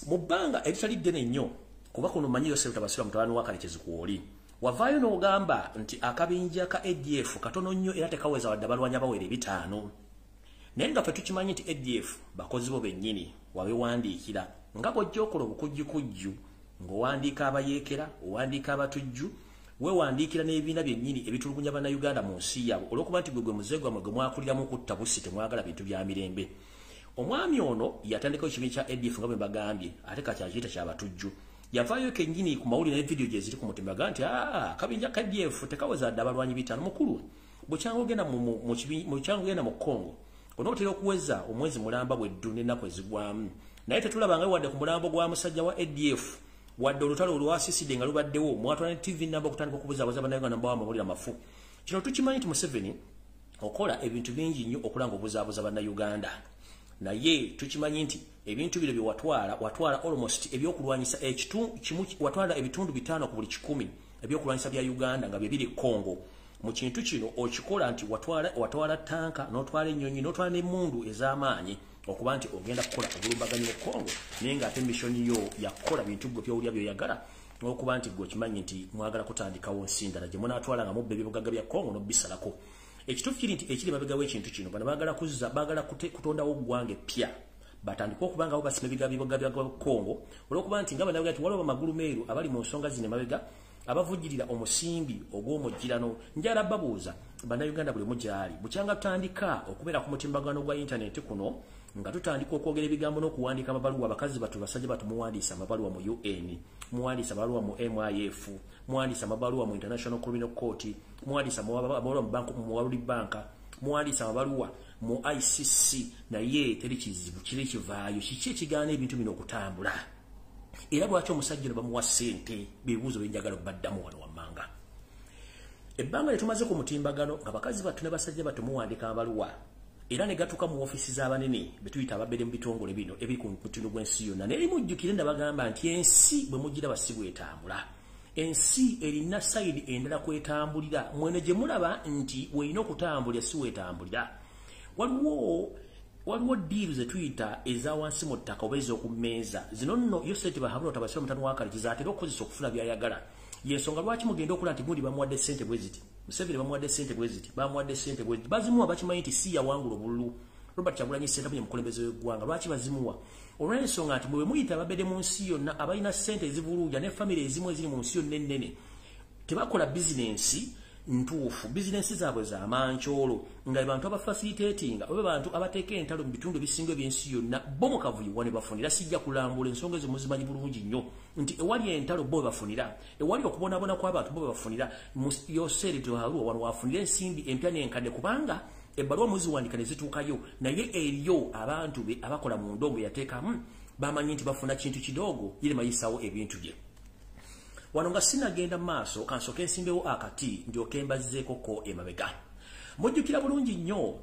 mu bbanga eritali ddene nnyo kuba kuno manyi Yosef Tabasira mutawani wa Kalekezi kuoli wavaayo n'ogamba nti akabinja ka ADF katono nnyo era tekaweza wadde abalwanyi bawere 5 naye nga ffe tukimanyi nti ADF bakozi bo bennyini wabewandiikira nga bw'ojja okola obukujjukujju ng'owandiika abayeekera owandiika abatujju wewandiikira n'ebibiina byennyini ebitulugunya bannayuganda mu nsi yaabwe olw'okuba nti gwe muze gwammwe gwe mwakuliramu kutta bussi temwagala bintu bya mirembe. Omwami ono yatandikawo ekibiina kya ADF nga bwe mbagambye ate kakyakiyita kyabatujju yavaayo kennyini ku mawulire ne vidiyo gye ziri ku mutima ga nti kabinja ka ADF tekaweza dde abalwanyi 5 mukulu bukyanga ogenda mu Congo onootera okuweza omwezi mulamba bweddu n'ennaku ezigwamu naye tetulabanga wadde ku mulambo gwa musajja wa ADF wadde olutalo olwasiisidde nga lubaddewo mwatwala ne TV namba okutandika okubuzaabuza bannayuganda mbawa amawulire amafu. Kino tukimanyi nti Museveni okola ebintu bingi nnyo okulanga obuzaabuza bannayuganda naye tukimanyi nti ebintu bino bye watwala almost ebyokulwanyisa watwala ebitundu 5 ku buli 10 ebyokulwanyisa bya Uganda nga bye biri Congo. Mu kintu kino okikola nti watwala tanka n'otwala ennyonyi n'otwala n'emmundu ez'amaanyi okuba nti ogenda kukola obulumbaganyi mu Congo naye ng'ate missoni yo yakola bintu gwe byowulya byoyagala n'okuba nti gwe okimanyi nti mwagala kutandikawo nsi ndala gye munaatwala nga mubba ebyobugagga bya Congo n'obisalako. Ekituufu kiri nti ekiri mabega w'ekintu kino bano baagala kutondawo ggwanga eppya batandika okuba nga bo basima ebigabibwa bya Congo olw'okuba nti nga banavuga nti waliwo bamagulu meeru abali mu nsonga zino emabega abavujjirira omusimbi ogw'omujjirano. Njala babuuza bannayuganda buli mugyali bukyanga tutandika okubeera ku mutimbagano gwa intaneti kuno nga tutandika okwogera ebigambo n'okuwandiika amabaluwa abakazi batu basajja batu muwandiisa amabaluwa mu UN muwandiisa amabaluwa mu MIF muwandiisa amabaluwa mu International Criminal Court muwandiisa amabaluwa mu World Bank muwandiisa amabaluwa mu ICC naye teri kizibu kiri kivaayo kiki ekigaana ebintu bino okutambula era lwaki omusajja bamuwa ssente bibuuzo byenjagala baddamu wano wammanga. Ebbanga lyetumaze ku mutimbagano nga bakazi batu ne basajja batu muwandiika amabaluwa era ne gatuka mu ofisi z'abanene betuyita ababere mu bitongole bino ebiri ku mutindo gw'ensi yonna naye mujjukire ndabagamba nti ensi bwe mugiraba si bwetambula. Ensi erina sayidi endala kwetambulira mwene gye mulaba nti weerina okutambulira si weetambulira. Waliwo diiru ze tuyita eza wansi mu ttaka oba ez'okummeeza zino nno Yosef Bahabula Tabasira mutano wa Kalekezi atera okukozesa okufuna by'ayagala. Yensonga lwaki mugenda okulaba nti gundi bamuwadde ssente bwe ziti Museveni bamuwadde ssente bwe ziti bamuwadde ssente bwe ziti bazimuwa bakimanyi nti si yawangula obululu Robert Kyagulanyi Ssentamu mukulembeze w'eggwanga lwaki bazimuwa olw'ensonga nti bwe muyita ababedde mu nsi yonna abalina ssente ezivuluuja ne famire ezimu eziri mu nsi yonna ennene tebakola bizinensi ntuufu bizinensi zaabwe za manchoolo nga abantu abafacilitatinga oba abantu abateeka entalo mu bitundu ebisinga by'ensi yonna bo mu kavuyo wane bafunira sijja kulambula ensonga ezo muzimanyi bulungi nnyo nti ewali entalo bo bafunira ewali okubonaabona kw'abantu bo bafunira Yoseri Toharuwa wano wafunira ensimbi empya n'enkadde kubanga ebbaluwa muziwandika ne zituukayo naye eriyo abantu be abakola mu ndongo yateekamu bamanyi nti bafuna kintu kidogo yiri mayisawo ebintu bye. Wano nga sinagenda maaso kansooka ensimbewo akati ndyoke mbazzeekoko emabega. Mujjukira bulungi nnyo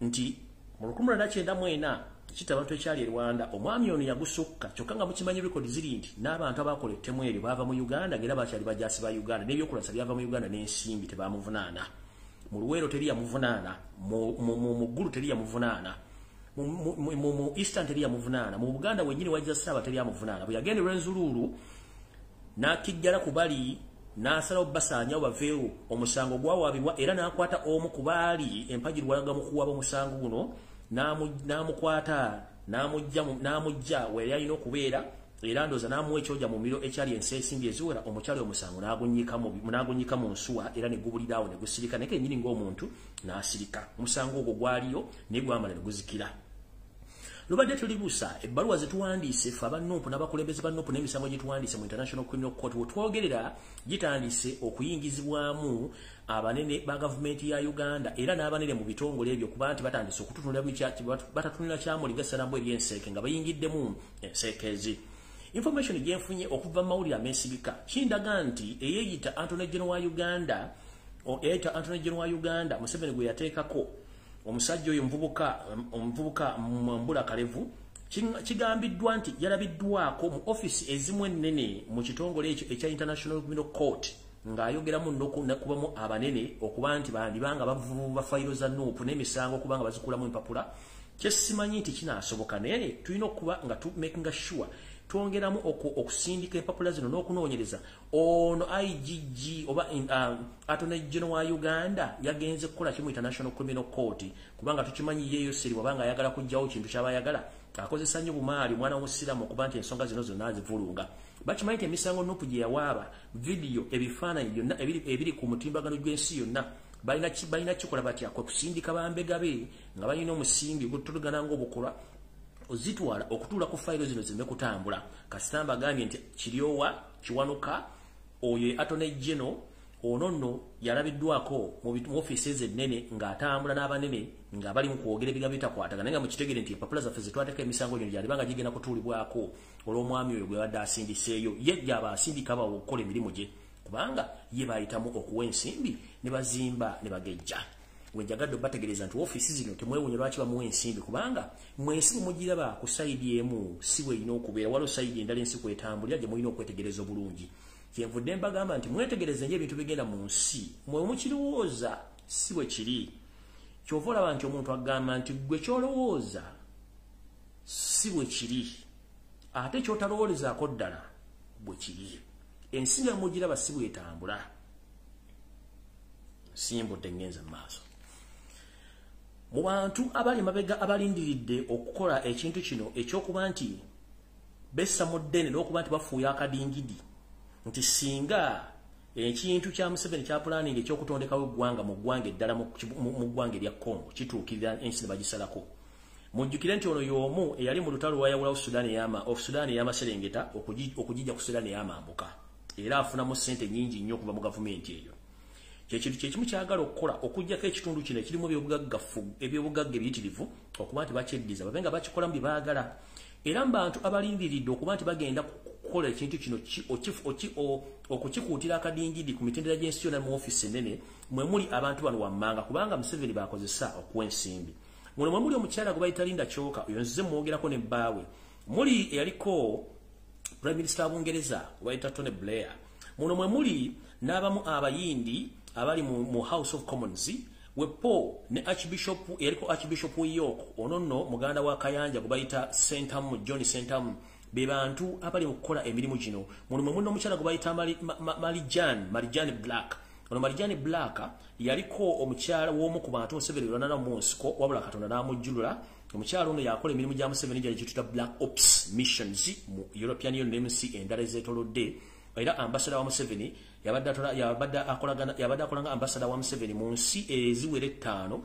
nti mu 1994 ekitabantu ekyali e Rwanda omwami ono yagusukka kyokka nga mukimanyi rekodi ziri nti n'abantu abakola ettemu eryo baava mu Uganda ng'era bakyali bajaasi ba Uganda n'ebyokulasa byava mu Uganda n'ensimbi tebaamuvunaana. Mu Luweero teri yamuvunaana, mu Ggulu teri yamuvunaana, mu Eastern teri yamuvunaana, mu Buganda wennyini wajja Ssaaba teri yamuvunaana. Bwe yagenda Lwenzuluulu n'akijjala ku bali n'asalawo basaanyawo baveewo omusango gwawaabibwa era n'akwata omu ku baali empagi lwalaga mu kuwaba omusango guno n'amukwata n'amujja we yali alina okubeera era ndooza n'amuwa ekyoja mu miro ekyali ensi ensimbi eziwera omukyala omusango n'agunnyika mu nsuwa era ne gubuliraawo ne gusirika naye kennyini ng'omuntu n'asirika omusango ogwo gwaliyo naye gwamala ne guzikira. Lubadde tulibuusa ebbaluwa zetuwandiise ffe abannupu n'abakulembeze bannupu n'emisango gye tuwandiise mu International Criminal Court we twogerera gitandise okuyingizibwamu abanene ba gavumenti ya Uganda era n'abanene mu bitongole ebyo kuba nti batandise batatunula kyamuliga Salambo ery'enseeke nga bayingiddemu enseekezi. Information gyenfunye okuva mu mawulire ameesibika kindaga nti eyeeyita Anthony General wa Uganda Museveni gwe yateekako omusajja oyo omuvubuka Mbula Kalevu kigambiddwa nti yalabiddwako mu office ezimu ennene mu kitongole ekyo ekya International Criminal Court ng'ayogeramu n'okubamu abanene okuba nti bandibanga bavuba fayiro za nuupu n'emisango okubanga bazikulamu empapula. Kyesimanyi nti kinaasoboka naye tulina okuba nga making sure twongeramu okusindika empapula zino n'okunoonyereza ono IGG oba Attorney General wa Uganda yagenze kukola kimu International Criminal Court kubanga tukimanyi yeyo seri wabanga ayagala kujjawo kintu ky'abayagala akozesa nnyo bumaali mwana w'omusiraamu okuba nti ensonga zino zonna zivulunga. Bakimanyi nti emisango nuupu gye yawaaba video ebifaananyi byonna ebiri ku mutimbagano gw'ensi yonna balina kikola batya kusindika bambega be nga balina omusingi gutulugana ng'obukola ozitwala okutuula ku fayiro zino zireme kutambula. Kasita mbagambye nti Kiryowa Kiwanuka oyo Attorney General ono yalabiddwako mu offices ennene ng'atambula n'abanene nga bali mu kwogera ebigambo bitakwatagana nga mukitegere nti empapula zaffe ze twateeka emisango gino gyalibanga gigenda kutuulibwako olw'omwami oyo gwe badde asindiseeyo ye gy'aba asindika bawo okukola emirimu gye kubanga ye bayitamu okuwa ensimbi ne bazimba ne bagejja. Wenjagadde bategereza nti office zino temwewunya lwaki bamuwa ensimbi kubanga mwensi mugiraba ku side emu si bwe ino okubeera waliwo side endala ensi kwetambulira gye mulina okwetegereza obulungi. Kyenvudde mbagamba nti mwetegereze nyo ebintu bigenda mu nsi mwe mukirowooza si bwe kiri. Kyova olaba nti omuntu agamba nti gwe kyolowooza si bwe kiri ate ky'otalowoolezaako ddala bwe kiri. Ensi nga mugiraba si bwetambula. Simbudde ngenze mu maaso. Mu bantu abali mabega abalindiridde okukola ekintu kino ekyokuba nti bessa mu ddene n'okuba nti bafuuya akadingidi nti singa ekintu kya Museveni kya planning ekyokutondekawo eggwanga mu ggwanga eddala mu ggwanga erya Congo kituukirira ensi ne bagisalako. Mujjukire nti ono y'omu eyali mu lutalo lwayawulawo Sudaani ey'Amaserengeta okugijja ku Sudaani ey'Amambuka era afunamu ssente nnyingi nnyo okuva mu gavumenti eyo. Kyekintu kyekimu kyagala okukola okugjako ekitundu kino ekirimu ebyobugagga ebiyitirivu okuba nti bakyeddiza babe nga bakikolamu bye baagala. Era mu bantu abalindiridde okuba nti bagenda kukola ekintu kino okukikuutira akadingidi ku mitendera gy'ensi yonna mu office ennene mwe muli abantu bano wammanga kubanga Museveni bakozesa okuwa ensimbi. Muno mwe muli omukyala gwe bayita Linda Kyoka oyo nzize mwogerako ne bbaawe. Muli eyaliko Prime Minister wa Bungereza bayita Tony Blair. Muno mwe muli n'abamu abayindi abali mu House of Commons wepo ne Archbishop yaliko Archbishop York ononno muganda wa Kayanja gubayita John Sentam be bantu abali okukola emirimu gino. Muno mwe muno omukyala gubayita Marijani Black. Ono Marijani Black yaliko omukyala w'omu ku bantu Museveni lwanana mu nsiko wabula Katonda n'amujjulula. Omukyala ono yakola emirimu gya Museveni gyali kituta Black Ops Missions mu European Union MC endala ezeetolodde. Era ambassador wa Museveni yabadde akolanga ambassador wa Museveni mu nsi eziwere 5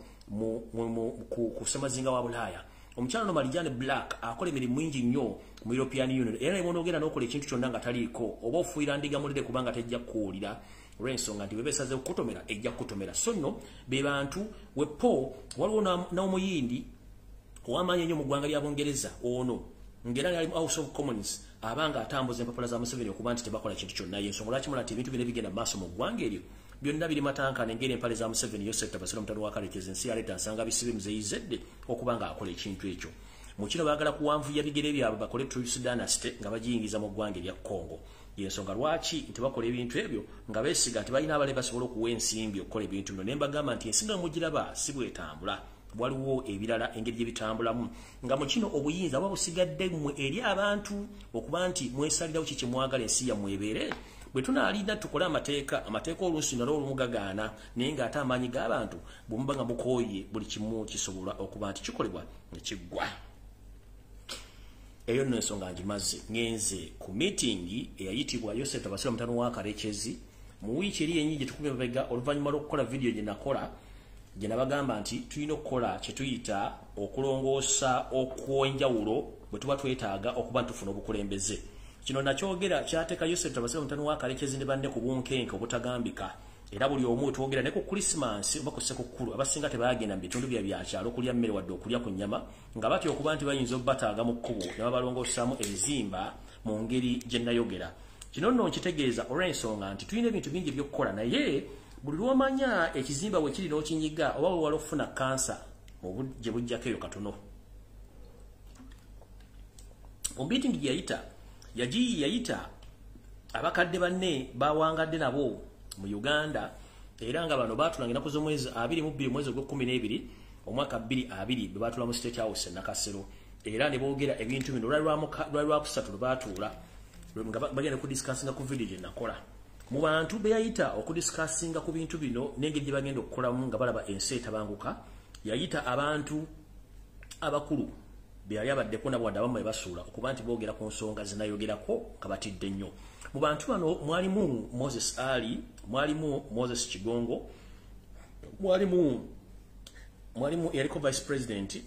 ku Ssemazinga wa Bulaaya. Omukyala no Marijani Black akola emirimu mingi nnyo mu European Union era yabonogera n'okola ekintu kyonna nga taliiko oba ofuuyira ndiga mulire kubanga tejja kuwulira olw'ensonga nti bebesaze okukutomera ejja kukutomera. So nno be bantu wepo waliwo n'omuyindi ow'amaanyi ennyo mu ggwanga lya Bungereza ono ngera yali mu House of Commons abanga atambuza empapula za Museveni okuba nti tebakola kintu kyonna. Y'ensonga lwaki mulati ebintu bino bigenda mu maaso mu ggwanga eryo byonna biri matankana engeri empale za Museveni Yosef Basiro mutano wa Kalekezi ensi yaleeta nsanga bisibe muzeyizedde okuba nga akola ekintu ekyo. Mu kino baagala kuwanvuya bigere byabwe bakole Truth Dynasty nga bagiyingiza mu ggwanga erya Congo. Y'ensonga lwaki nti bakola ebintu ebyo nga beesiga nti balina abale basobola okuwa ensimbi okukola ebintu bino. Ne mbagamba nti ensi nga mugiraba si bwetambula waliwo ebirala engeri gyebitambulamu nga mu kino obuyinza bwa busigadde mmwe eri abantu okuba nti mwesalirawo kiki mwagala ensi yammwe ebeere. Bwe tunaalinda tukole amateeka oluusi nalwo olumugagaana naye ng'ate amaanyi g'abantu bwe muba nga mukooye buli kimu kisobola okuba nti kikolebwa ne kiggwa. Eyo nno ensonga ngimaze ngenze ku meeting eyayitibwa Yosef Tabasira mutano wa Kalekezi mu wiiki eri yennyini gye tukubye mabega oluvannyuma lw'okukola vidiyo gye nakola gye nabagamba nti tulina okukola kye tuyita okulongoosa okw'enjawulo bwe tuba twetaaga okuba ntufuna obukulembeze. Kino nakyogera kyateeka Yosef Tabasira mutano wa Kalekezi ne banne ku bunkenke obutagambika era buli omu twogera ne ku Christmas oba ku Ssekukkulu abasinga tebaagenda mu bitundu byakyalo okulya mmere wadde okulya ku nnyama nga batya okuba nti bayinza okubataaga mu kkubo ne babalongoosaamu ebizimba mu ngeri gye nayogera. Kino nno nkitegeeza olw'ensonga nti tulina ebintu bingi by'okukola naye buli lw'omanya ekizimba bwe kiri n'okinyiga oba wewala okufuna kansa obujje bujjako eyo katono. Meeting yayita abakadde banne bawangadde nabo mu Uganda era nga bano batulanga ennaku z'omwezi 22 mwezi ogw'Okuminebiri omwaka 2020 bwe batula mu State House Nakasero era ne boogera ebintu bino lwa kusatu baatuula nga bagenda kudiscussinga ku video gye nakola mu bantu be yayita okudiscussinga ku bintu bino n'engeri gye bagenda okukolamu nga balaba ensi etabanguka. Yayita abantu abakulu be yali abaddeko nabo wadde abamu basuula okuba nti boogera ku nsonga zinayogerako nga batidde nnyo. Mu bantu bano mwalimu Moses Ali, mwalimu Moses Kigongo, mwalimu yaliko Vice President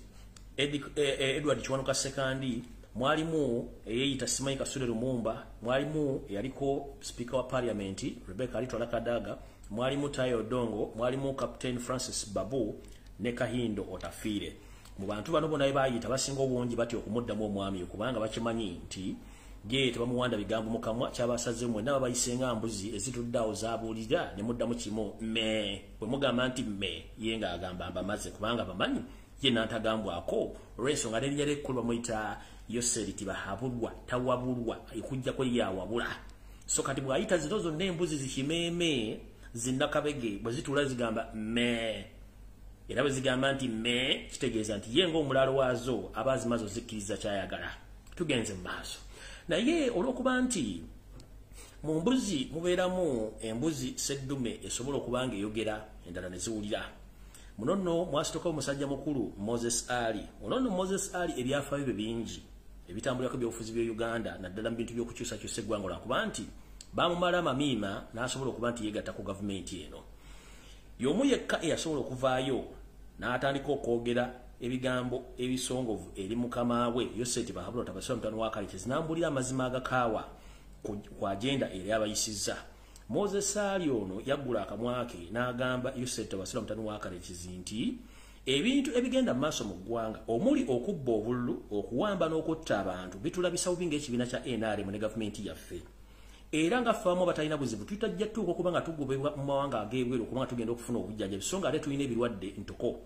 Edward Kiwanuka Sekandi, mwalimu eyeyita Simanyi Kasule Lumumba, mwalimu yaliko Speaker wa Parliament Rebecca Alitwala Kadaga, mwalimu Tayo Dongo, mwalimu Captain Francis Babu ne Kahindo Otafiire. Mu bantu bano bonna bayita basinga obungi bati okumuddamu omwami kubanga bakimanyi nti ye tebamuwanda bigambo mu kamwa kyabasaze mwe nabo bayisenga mbuzi ezituddawo zabuulira ne muddamu kimu me bwe mugamba nti me ye nga agamba mbamaze kubanga bamanyi ye n'antagambwako olw'ensonga n'erinnya ly'ekkulu bamuyita Yoseri tibahabulwa tawabulwa ekujja ko yawabula. So kati bw'ayita zino zonna embuzi zikimeeme zinnakabege bwe zituula zigamba me era bwe zigamba nti me kitegeeza nti ye ng'omulaalo waazo aba azimaze zikkiriza kyayagala. Tugenze mu maaso naye olw'okuba nti mu mbuzi mubeeramu embuzi seddume esobola okuba nga eyogera endala ne ziwulira. Muno nno mwasitokawo omusajja mukulu Moses Ali. Muno nno Moses Ali ebyafaayo bye bingi ebitambulirako by'obufuzi by'e Uganda naddala mu bintu by'okukyusakyusa eggwanga lwakuba nti baamumala amamiima n'asobola okuba nti yeegatta ku gavumenti eno. Y'omu yekka eyasobola okuvaayo n'atandika okwogera ebigambo ebisongovu eri mukama we Yoseti bahabula tabasira mutano wa kale kizinambulira amazima agakaawa ku agenda eri abayisizza. Moses Ali ono yaggula akamwake n'agamba Yoseti tabasira mutano wa kale kizinti ebintu ebigenda mu maaso mu ggwanga omuli okubba obululu okuwamba n'okutta abantu bitulabisa bubi ng'ekibiina kya NRM ne gavumenti yaffe era nga faamu batalina buzibu tutajja tuuka okuba nga tugobebwa mu mawanga ag'ebweru okuba nga tugenda okufuna obujjanjabi so nga ate tulina ebirwadde ntoko.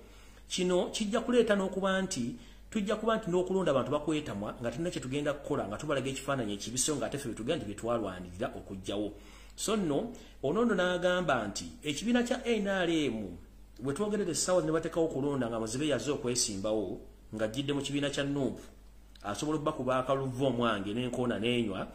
Kino kijja kuleeta n'okuba nti tujja kuba nti n'okulonda abantu bakwetamwa nga tulina kye tugenda kukola nga tubalaga ekifaananyi ekibiso nga ate ffe betugenda nti betwalwanirira okujjawo. So nno onono n'agamba nti ekibiina kya NRM bwe twogerera essaawa ne bateekawo okulonda nga muzibe yazze okwesimbawo ng'ajjidde mu kibiina kya Nuupu asobola okubakuba akaluvu omwange n'enkoona n'enywa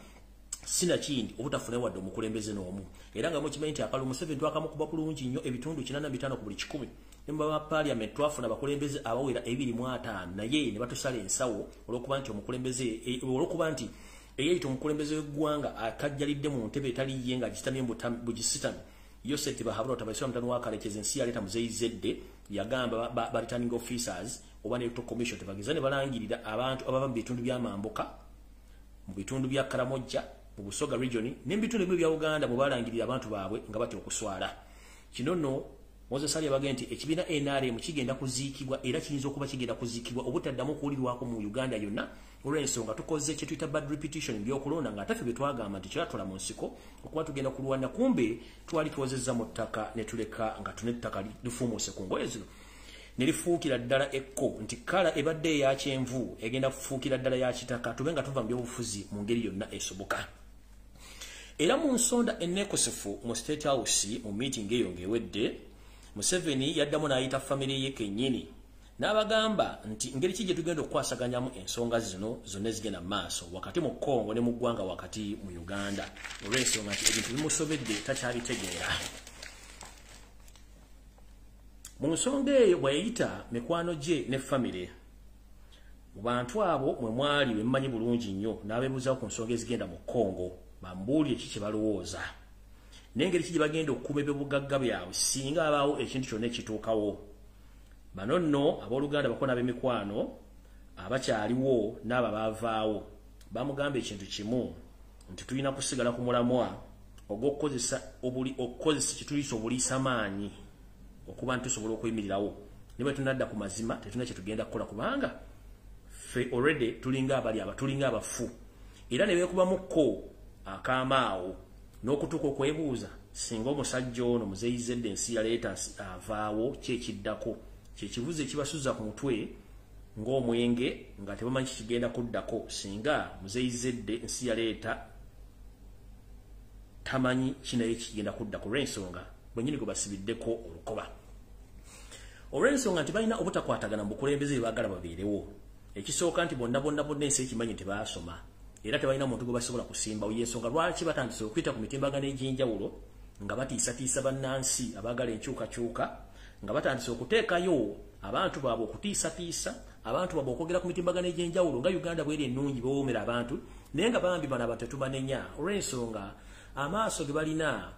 sinakindi obutafune wadde omukulembeze n'omu era nga mukimanyi nti akalumu Museveni twakamukuba bulungi nnyo ebitundu 85 ku buli 100 ne mu Parliament twafuna abakulembeze abawera 25 naye ne batusala ensawo olw'okuba nti omukulembeze olw'okuba nti eyayita omukulembeze w'eggwanga akajjalidde mu ntebe etali ye nga gitamye bugisitami Yoseti bahabula tabaisira mutano wa kale ensi yaleta muzeyizedde yagamba ba returning officers oba ne commission tebagiza ne balangirira abantu abava mu bitundu by'amamboka mu bitundu bya Karamojja mu Busoga region n'ebitundu ebyo bya Uganda mu balangirira abantu baabwe nga bati okuswala. Kino nno Moses Ali abaga nti ekibiina NRM kigenda kuziikibwa era kiyinza okuba kigenda kuziikibwa obutaddamu okuwulirwako mu Uganda yonna olw'ensonga tukoze kye tuyita bad repetition by'okulonda nga ataffe bye twagamba nti kyatula mu nsiko okuba tugenda kulwana kumbe twali tuwozezza mu ttaka ne tuleka nga tunettaka lifuumuuse ku ngoye zino ne lifuukira ddala ekko nti kala ebadde eya kyenvu egenda kufuukira ddala ya kitaka tube nga tuva mu by'obufuzi mu ngeri yonna esoboka. Era mu nsonda enneekusifu mu State House mu meeting eyo ng'ewedde Museveni yaddamu n'ayita family ye kennyini n'abagamba nti ngeri ki gye tugenda okukwasaganyamu ensonga zino zonna ezigenda mu maaso wakati mu Congo ne mu ggwanga wakati mu Uganda olw'ensonga nti ebintu bimusobedde takyabitegeera. Mu nsonga eyo bwe yayita mikwano gye ne family mu bantu abo mwe mwali we mmanyi bulungi nnyo n'abeebuuzawo ku nsonga ezigenda mu Congo bambuulire ki kye balowooza n'engeri ki gye bagenda okukuba ebyobugagga byabwe singa abaawo ekintu kyonna ekituukawo. Bano nno abooluganda bako n'ab'emikwano abakyaliwo n'abo baavaawo bamugamba ekintu kimu nti tulina kusigala ku mulamwa ogw'okukozesa kituyisa obuliisamaanyi okuba nti tusobola okuyimirirawo ne bwe tunadda ku mazima tetulina kye tugenda kukola kubanga ffe already tulinga abafu era ne beekubamukko akaamaawo n'okutuuka okwebuuza singa omusajja ono muzeyizedde ensi yaleeta avaawo kyekiddako kye kivuze kibasuza ku mutwe ng'omwenge nga tebamanyi kigenda kuddako singa muzeyizedde ensi yaleeta tamanyi kinaye kigenda kuddako olw'ensonga bwennyini gwe basibiddeko olukoba olw'ensonga nti balina obutakwatagana mu bukulembeze baagala babeerewo ekisooka nti bonna ensi ekimanyi nti baasoma era tebalina muntu gwe basobola kusimbawo y'ensonga lwaki batandise okuyita ku mitimbagano egy'enjawulo nga batiisatiisa bannansi abaagala enkyukakyuka nga batandise okuteekayo abantu baabwe okutiisatiisa abantu baabwe okwogera ku mitimbagano egy'enjawulo nga Uganda bweri ennungi bewoomera abantu naye nga bambi bano abantu tetubanenya olw'ensonga amaaso ge balina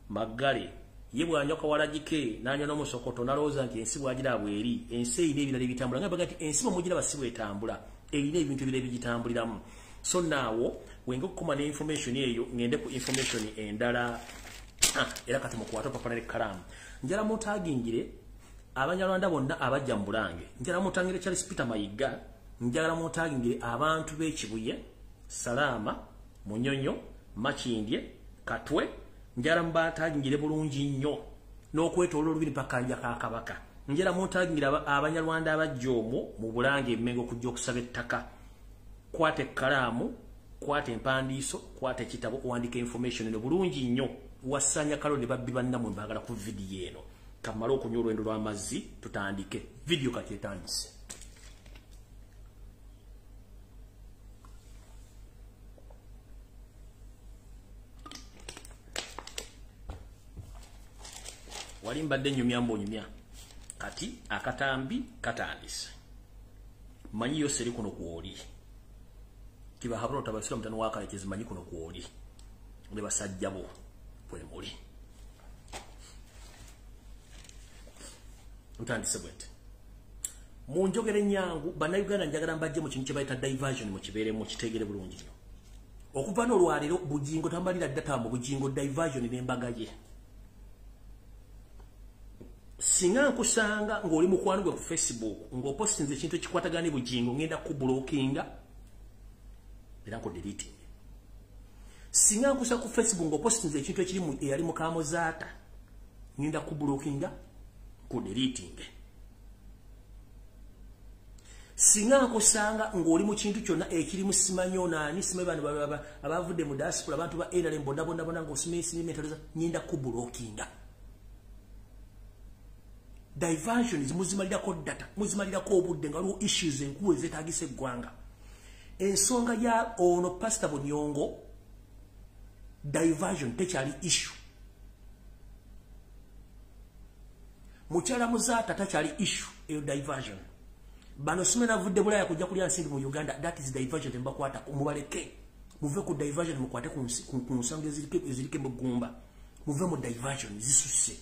maggale ye bw'anyoka walagike n'anywa n'omusokoto n'alowooza nti ensi bw'agira bweri ensi erina ebirala ebitambula nga baga nti ensi bw'omugiraba si bw'etambula erina ebintu ebirala ebigitambuliramu so naawo wenga okukuma ne information eyo ngende ku information endala era kati mukwata opapula n'ekkalaamu njala mutagingire abanyarwanda bonna abajja mu Bulange njala mutangire Charles Peter Mayiga njala mutagingire abantu b'Ekibuye Salama Munyonyo Makindye Katwe njala mbatagingire bulungi nnyo n'okwetoola olubiri pakanja ka Kabaka njala mutagingire abanyarwanda abajja omwo mu Bulange Mmengo kujja okusaba ettaka kwata ekkalaamu kwata empandiiso kwata ekitabo owandiika information eno bulungi nnyo wasanya kalonde babbi bannamwe baagala ku vidiyo eno kamala okunywa olwendo lw'amazzi tutandike vidiyo kati etandise wali mbadde nnyumya mbonyumya kati akatambi katandise manyi yose eri kuno kwoli kibahabula otabasira mutano wakalekezi manyi kuno kwoli ne basajja bo bwe muli utandise bwete mu njogere nyangu bannayuganda njagala mbajje mu kintu kye bayita diversion mu kibeeremu kitegere bulungi nnyo okuva n'olwaliro bugingo tambalira data mu bugingo diversion n'embaga ye singa nkusanga ng'oli mukwano gwe ku Facebook ng'opostinze ekintu ekikwatagana ne bugingo ngenda kublockinga era nkudeleting singa nkusa ku Facebook ng'opostinze ekintu ekiri eyali mu Kamozaata ngenda kublockinga kudeleting singa nkusanga ng'oli mu kintu kyonna ekiri mu simanyo naani simanyi bano abavudde mu diaspora abantu ba NRM bonna ng'osimayo sinimentaleza ngenda kublockinga diversions muzimalirako data muzimalirako obudde nga waliwo issues enkulu ezeetaagisa eggwanga ensonga ya ono Pastor Bunyongo diversion tekyali issue mukyala Muzaata takyali issue eyo diversion bano simena vudde Bulaya kujja kulya nsimbi mu Uganda that is diversion tembakwata mubaleke muve ku diversion mukwate ku nsonga ezirike mu ggumba muve mu diversion zisuse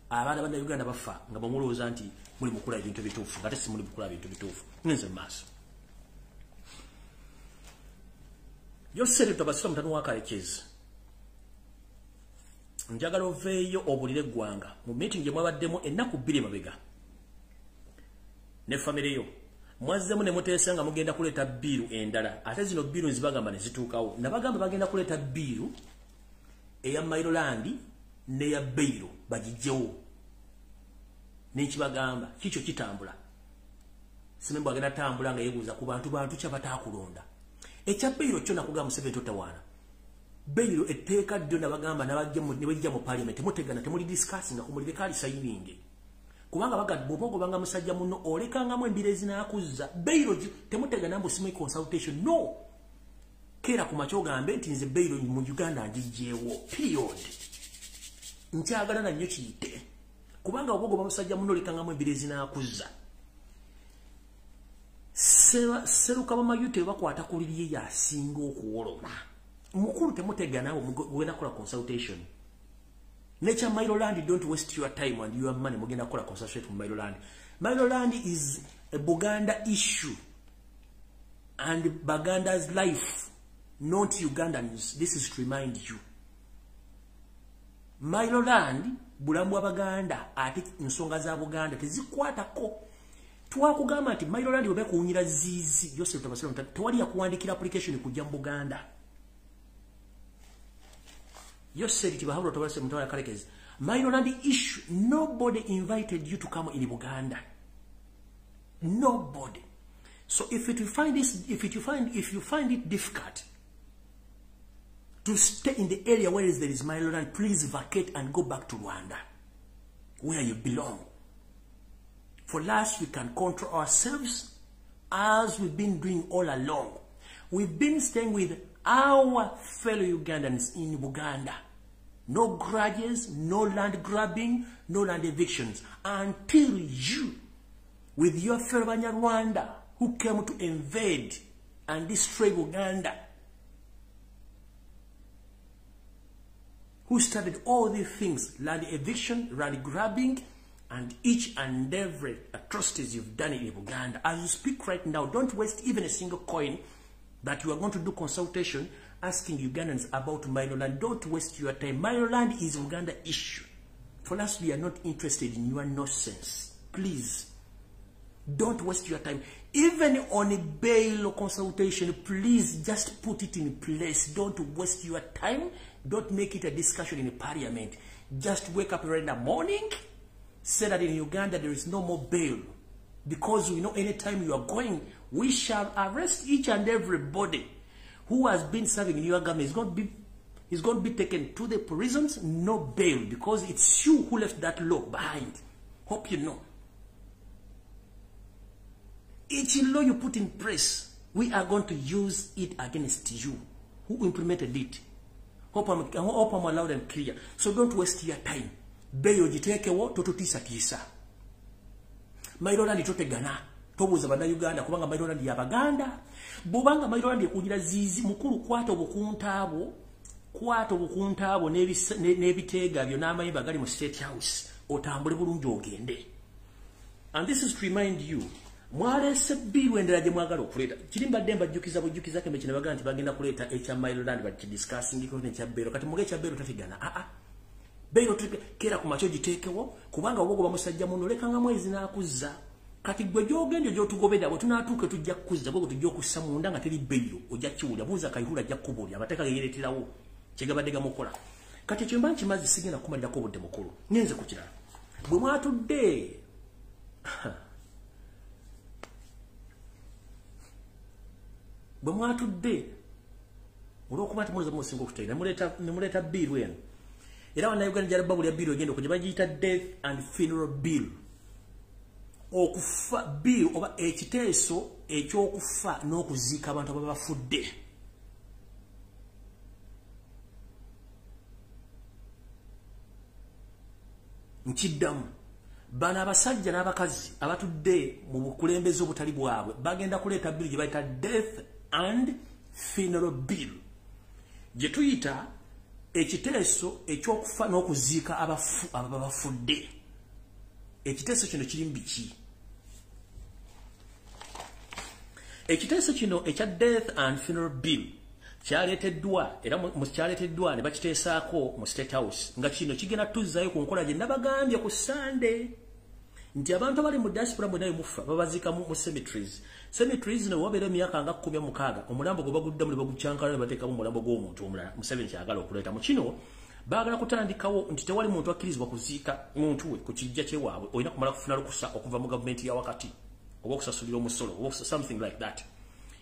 abaana bana Uganda bafa nga bamulowooza nti muli mukula ebintu bituufu nga tesi muli mukula ebintu bituufu ngenze maaso yosere tobasira mutano wakalekezi njagala oveeyo obulire eggwanga mu meeting gye mwabaddemu ennaku 2 mabega ne famire yo mwazzemu ne muteesa nga mugenda kuleeta bbiiru endala ate zino bbiiru nzibagamba ne zituukawo nabagamba bagenda kuleeta bbiiru eya Maryland neya Beiro bagijjewo nekibagamba kikyo kitambula simembo agenda tambula nga yebuuza ku bantu kyabatakulonda ekya Beiro kyo nakugamba Museveni totawaana Beiro etteeka ddyo nabagamba nebajja mu parliament mutegana temuli discussing nga kumulire kali signing kubanga bagadde bobogo banga musajja muno olekangamu embire zinakuzza Beiro temutegana mbu simu consultation no kera ku macho gambe nti nze Beiro mu Uganda njijjewo period nkyagala na nnyo kiyite kubanga obogo bamusajja muno olekangamu embire zinakuzza seruka bamayute bakwata kuliriye yasinga okuwoloma mukuru temutegana wena kola consultation nature Maryland don't waste your time and your money mugenda kola consultation from Maryland is a Buganda issue and Buganda's life not Ugandans this is to remind you Maryland bulamu abaganda ate nsonga za Buganda tezikwatako twakugamba nti Maryland obe kunyira zizi yose tutabasira tewali ya kuandikira application kujja mu Buganda yose tibahabula tutabasira mutawala kalekezi Mailoland issue, nobody invited you to come in Buganda. Nobody. So if you find it difficult to stay in the area where there is Mailoland, please vacate and go back to Rwanda, where you belong. For us, we can control ourselves as we've been doing all along. We've been staying with our fellow Ugandans in Uganda. No grudges, no land grabbing, no land evictions. Until you, with your fellow Banyarwanda, who came to invade and destroy Uganda, who started all these things, land eviction, land grabbing, and each and every atrocities you've done in Uganda. As you speak right now, don't waste even a single coin that you are going to do consultation asking Ugandans about Mailoland. Don't waste your time. Mailoland is Uganda issue. For us, we are not interested in your nonsense. Please, don't waste your time. Even on a bail consultation, please just put it in place. Don't waste your time. Don't make it a discussion in parliament. Just wake up early in the morning, say that in Uganda there is no more bail. Because we know anytime you are going, we shall arrest each and everybody who has been serving in your government. Is going to be taken to the prisons, no bail, because it's you who left that law behind. Hope you know. Each law you put in place, we are going to use it against you who implemented it. Hope I'm loud and clear. So don't waste your time. Bail jitekewo totutisa. Mailoland totegana. Tobuza bana Uganda kubanga Mailoland yabaganda. Bubanga Mailoland ekugira zizi mukuru kwato bukuntabo nebitega byo namayimba gali mu State House. Otambule bulungi ogende. And this is to remind you, mwalese biru endera je mwagala okuleta. Kirimba demba jjukiza bujjukiza kembe kine baganda bagenda kuleta echa Mailoland ba discussing ko ne cha bero. Kati muge cha bero tafigana. Bero kera ku macho jitekewo kubanga obogo bamusajja muno lekanga mwezi nakuzza. Kati gwe jogende jo tugobeda bo tunatuke tujja kuzza bogo tujja okussa munda nga teri bero ojja kiwulya buza kayihula jja kubulya abateka yeretirawo kigabadde gamukola. Kati kyemba kimazi sigena kumalira ko budde mukulu. Nyenze ku kirala. Bwe mwatudde bwe mwatudde olwokumati muliza musinga okutera nemuleta bill eno era wana Uganda jara babu ya bill egenda okujja bagiyita death and funeral bill. Okufa bill oba ekiteeso ekyokufa n'okuziika abantu ababafudde. Nkiddamu bana abasajja n'abakazi abatudde mu bukulembeze obutali bwabwe bagenda kuleeta bill gye bayita death and funeral bill. Je tuyita ekiteeso ekyokufa n'okuziika ababafudde. Ekiteeso kino kiri mbiki. Ekiteeso kino ekya death and funeral bill kyaleeteddwa era kyaleeteddwa ne bakiteesaako mu State House nga kino kigenda tuzzayo ku nkola gye nabagambye ku Sunday nti abantu abali mu diaspora mwenayo mufa babazika mu cemeteries. Cemeteries no wabeera emyaka nga 16 omulambo gwe baguddamu ne bagucyankala ne bateekamu omulambo gw'omuntu omulala. Museveni kyagala okuleeta mu kino baagala kutandikawo nti tewali muntu akkirizibwa kuziika muntu we ku kijja kyewaabwe olina kumala kufuna lukusa okuva mu gavumenti ya wakati oba okusasulira omusolo oba something like that.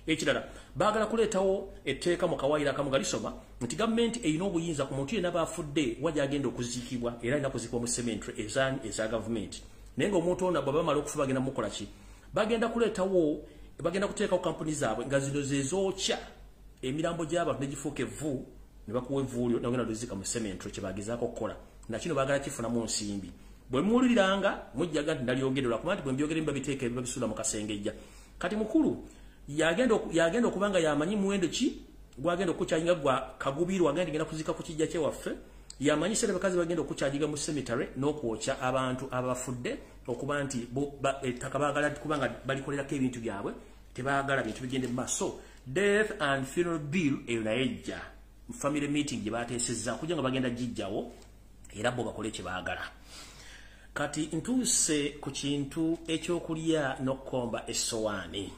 Ekirala baagala kuleetawo etteeka mu kawaayiro akamu galisoma nti gavumenti erina obuyinza ku muntu yenna baafudde wajja agenda okuziikibwa era alina kuziikibwa mu cemetery eza gavumenti. Naye ng'omuntu ono bwe bamala okufa bagenda mukola ki? Bagenda kuleetawo bagenda kuteekawo kampuni zaabwe nga zino ze zookya emirambo gy'abantu ne gifuuka evvu ne bakuwa evvuulyo nogenda luzika mu cemetery kye baagezaako okukola. Nakino baagala kifunamu nsimbi. Bwe muwuliriranga mujjaga nti ndalyogerera kuba nti bwe mbyogere mbabiteeka ebibabisuula mu kasengejja. Kati mukulu yagenda okubanga yamanyi muwendo ki gwagenda okukyayinga gwa kagubirwa agenda genda kuzika ku kijja kye waffe. Yamanyi sere bakazi bagenda okukyajiga mu cemetery n'okwokya abantu abafudde okuba nti ettaka baagala kubanga balikolerako ebintu byabwe tebaagala bintu bigende mu maaso. Death and funeral bill eyo naye ejja mu family meeting gye baateesezza kujja nga bagenda gijjawo era bo bakole kye baagala. Kati ntuuse ku kintu ekyokulya n'okkomba essowaani.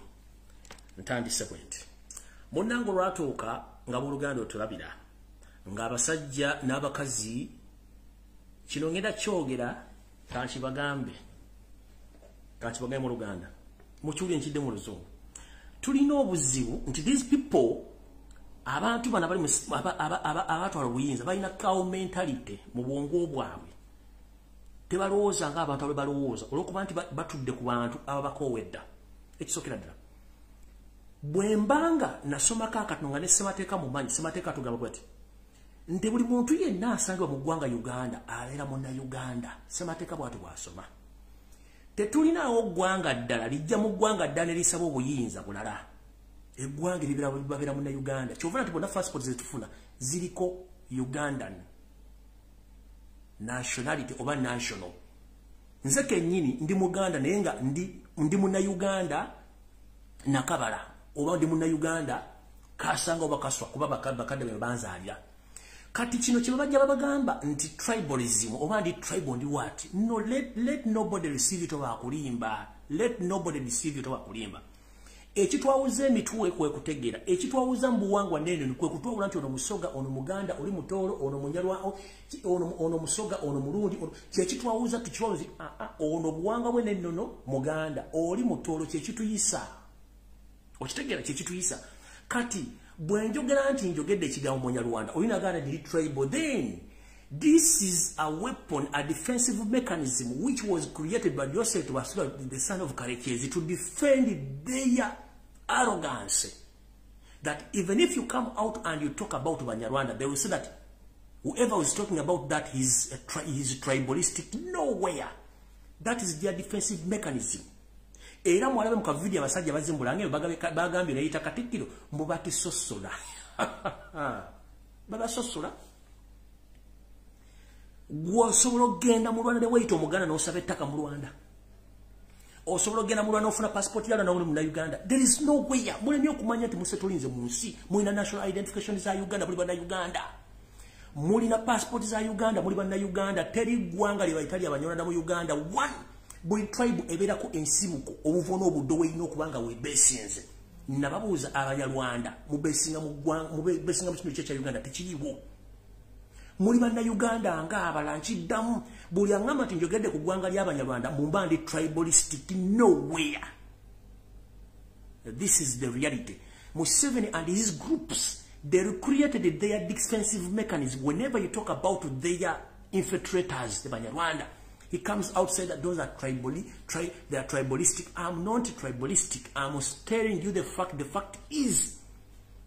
Ntandise bwenti. Munnango lwatuuka nga mu Luganda otulabira nga abasajja n'abakazi kino ngenda kyogera kankibagambe mu Luganda mukyuli nkidde mu Luzungu. Tulina obuzibu nti these people abantu bana bali abatwala obuyinza balina cow mentality mu bwongo bwabwe. Tebalowooza nga abantu abo balowooza olw'okuba nti batudde ku bantu ababakowedda. Ekisokera ddala bwembanga nasomako akatono nga ne ssemateeka mu manyi ssemateeka tugamba bwati nti buli muntu yenna asangibwa mu ggwanga Uganda abeera munnayuganda. Ssemateeka bwati bwasoma tetulinaawo ggwanga ddala lijja mu ggwanga ddala ne lisaba obuyinza bulala. Eggwanga babeera munnayuganda. Kyova nti bonna passport zetufuna ziriko Ugandan nationality oba national. Nze kennyini ndi Muganda naye nga ndi munnayuganda nakabala oba ndi munnayuganda kasanga oba kaswa kuba bakadde be banzaalira. Kati kino kye bajja babagamba nti tribalism oba ndi tribal ndi what? No, let nobody receive it oba akulimba. Let nobody receive it oba akulimba. Ekitwawuza emitwe kwe kutegeera. Ekitwawuza mbuwangwa nene kwe kutwawula nti ono musoga ono muganda oli mutolo ono munyalwa ono musoga ono mulundi kye kitwawuza tukiwawuzi ono buwanga bwe nennono muganda oli mutolo kye kituyisa. Okitegeera kye kituyisa. Kati bwenjogera nti njogedde ekigambo munyalwanda olina ganda ndi tribal, then this is a weapon, a defensive mechanism which was created by Joseph Basura, the son of Karekezi, to defend their arrogance. That even if you come out and you talk about Banyarwanda, they will say that whoever is talking about that is tribalistic. Nowhere. That is their defensive mechanism. Era mwalabe mu kavideo abasajja bazimbulange bagambye nayita Katikkiro mubati sosola. Baba sosola. Osobola okgenda mu Rwanda ne weyita omuganda n'osaba ettaka mu Rwanda. Osobola okgenda mu Rwanda n'ofuna passport yalo na mu Uganda. There is no way. Mulemye okumanya nti musetulinze mu nsi. Mulina national identification za Uganda, muli banna Uganda. Mulina passport za Uganda, muli banna Uganda. Teri ggwanga lye bayita ly'Abanyarwanda mu Uganda. One, buli tribe ebeerako ensibuko obuvono obuddo weeyina okubanga weebeesinze. Nababuuza Abanyarwanda mubeesinga mu kitundu kya Uganda tekiriwo. Muli banna Uganda nga abalankiddamu buli angamba nti njogedde ku ggwanga ly'Abanyarwanda mumba ndi tribalistic. Nowhere. This is the reality. Museveni and his groups, they created their defensive mechanism. Whenever you talk about their infiltrators, the Banyarwanda, he comes outside that those are they are tribalistic. I'm not tribalistic. I'm telling you the fact. The fact is,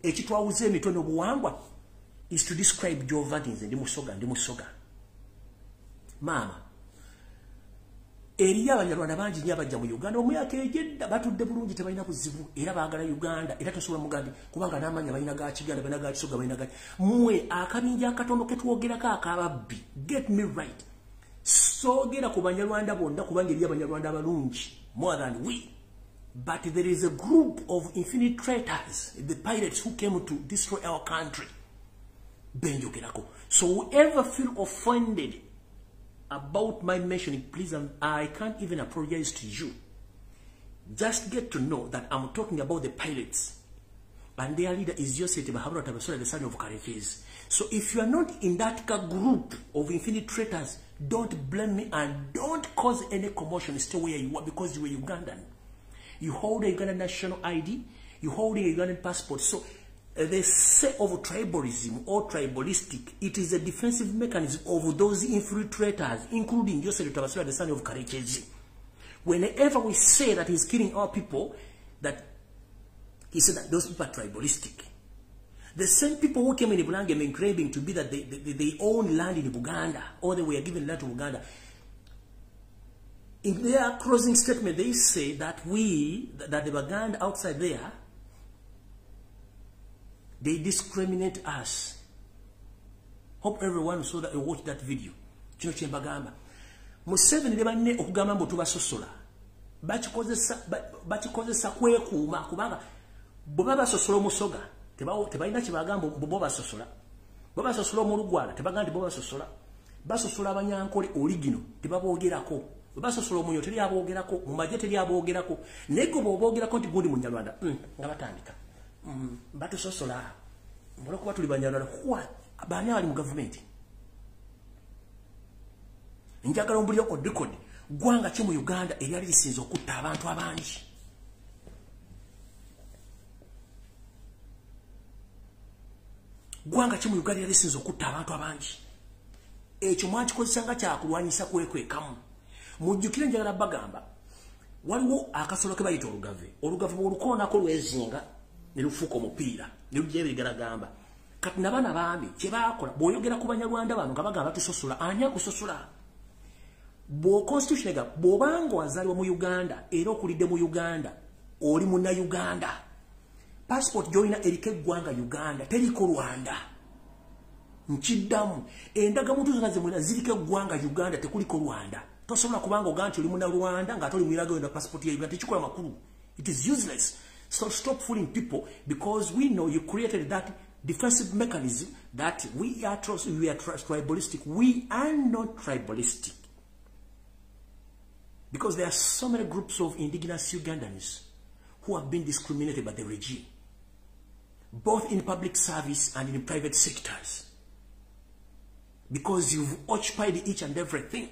ekitwawuza emitono buwangwa is to describe Jovanis and Musoga. Mama, eriya Abanyarwanda bangi nnyo abajja mu Uganda omuyaka ejjedda batudde bulungi tebalina buzibu era baagala Uganda era tosobola mugambi kubanga n'amanya balina ga Kiganda balina ga Kisoga balina ga mmwe akabinja akatono ke twogerako akababbi. Get me right. Soogera ku Banyarwanda bonna kubanga eriya Abanyarwanda abalungi more than we. But there is a group of infinite traitors, the pirates who came to destroy our country. So whoever feel offended about my mentioning, please, I can't even apologize to you. Just get to know that I'm talking about the pirates. And their leader is Joseph Bahabura Tabasura, the son of Karekezi. So if you are not in that group of infinite traitors, don't blame me and don't cause any commotion. Stay where you are because you are Ugandan. You hold a Ugandan national ID. You hold a Ugandan passport. So they say of tribalism or tribalistic, it is a defensive mechanism of those infiltrators, including Joseph Tabasura, the son of Karekezi. Whenever we say that he's killing our people, that he said that those people are tribalistic. The same people who came in Bulangame claiming to be that they own land in Uganda, or they were given land to Uganda. In their closing statement, they say that the Baganda outside there, they discriminate us. Hope everyone saw that and watched that video. Kino kyembagamba. Museveni ne banne okugamba mbu tubasosola. Bakikozesa kwekuuma kubanga bwe babasosola omusoga tebalina kyebagamba bo basosola. Bwe basosola omulugwala tebagamba nti bo basosola. Basosola Abanyankole origino tebaboogerako. Bwe basosola omunyo teri aboogerako. Mu magye teri aboogerako. Naye gwe bw'oboogerako nti gundi Munyarwanda nga batandika. Batusosola. Mbona kuba tuli Banyarwanda baani abali mu gavumenti? njagala ombulira on record gwanga ki mu Uganda eryali lisinze okutta abantu abangi gwanga ki mu Uganda eryali lisinze okutta abantu abangi ekyo mwakikozesanga kyakulwanyisa kwekwekamu mujjukire njagala bagamba waliwo akasolo ke bayita olugave bw'olukoonako lwezinga ne lufuuka omupiira ne lujja ebirigalagamba kati nabana bambi kye baakola bw'oyogera ku Banyarwanda bano nga bagamba tusosola ani akusosola constitution bw'obanga wazaalibwa mu Uganda era okulidde mu Uganda oli munnayuganda passport gy'olina eriko eggwanga Uganda teriko Rwanda nkiddamu endagamuntu zonna ze mulina ziriko eggwanga Uganda tekuliko Rwanda tosobola kubanga ogaa nti oli munnarwanda ng'ate oli mwiraga yonna passport ya Uganda tekikola makulu. It is useless. So stop fooling people because we know you created that defensive mechanism that we are tribalistic. We are not tribalistic. Because there are so many groups of indigenous Ugandans who have been discriminated by the regime, both in public service and in private sectors. Because you've occupied each and everything.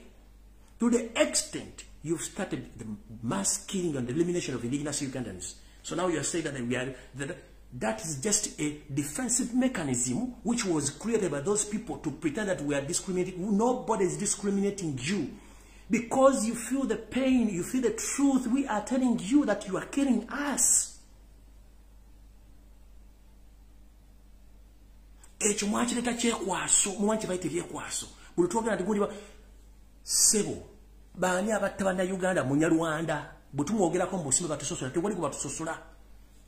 To the extent you've started the mass killing and the elimination of indigenous Ugandans. So now you are saying that that is just a defensive mechanism which was created by those people to pretend that we are discriminating. Nobody is discriminating you. Because you feel the pain, you feel the truth, we are telling you that you are killing us. Ekyo mwakireka kyekwaso, mwankibaite byekwaso. Buli twogera nti gundi sebo baani abatta bannayuganda munyarwanda bwe tumwogerako mu busimbe batusosola tewali ku batusosola.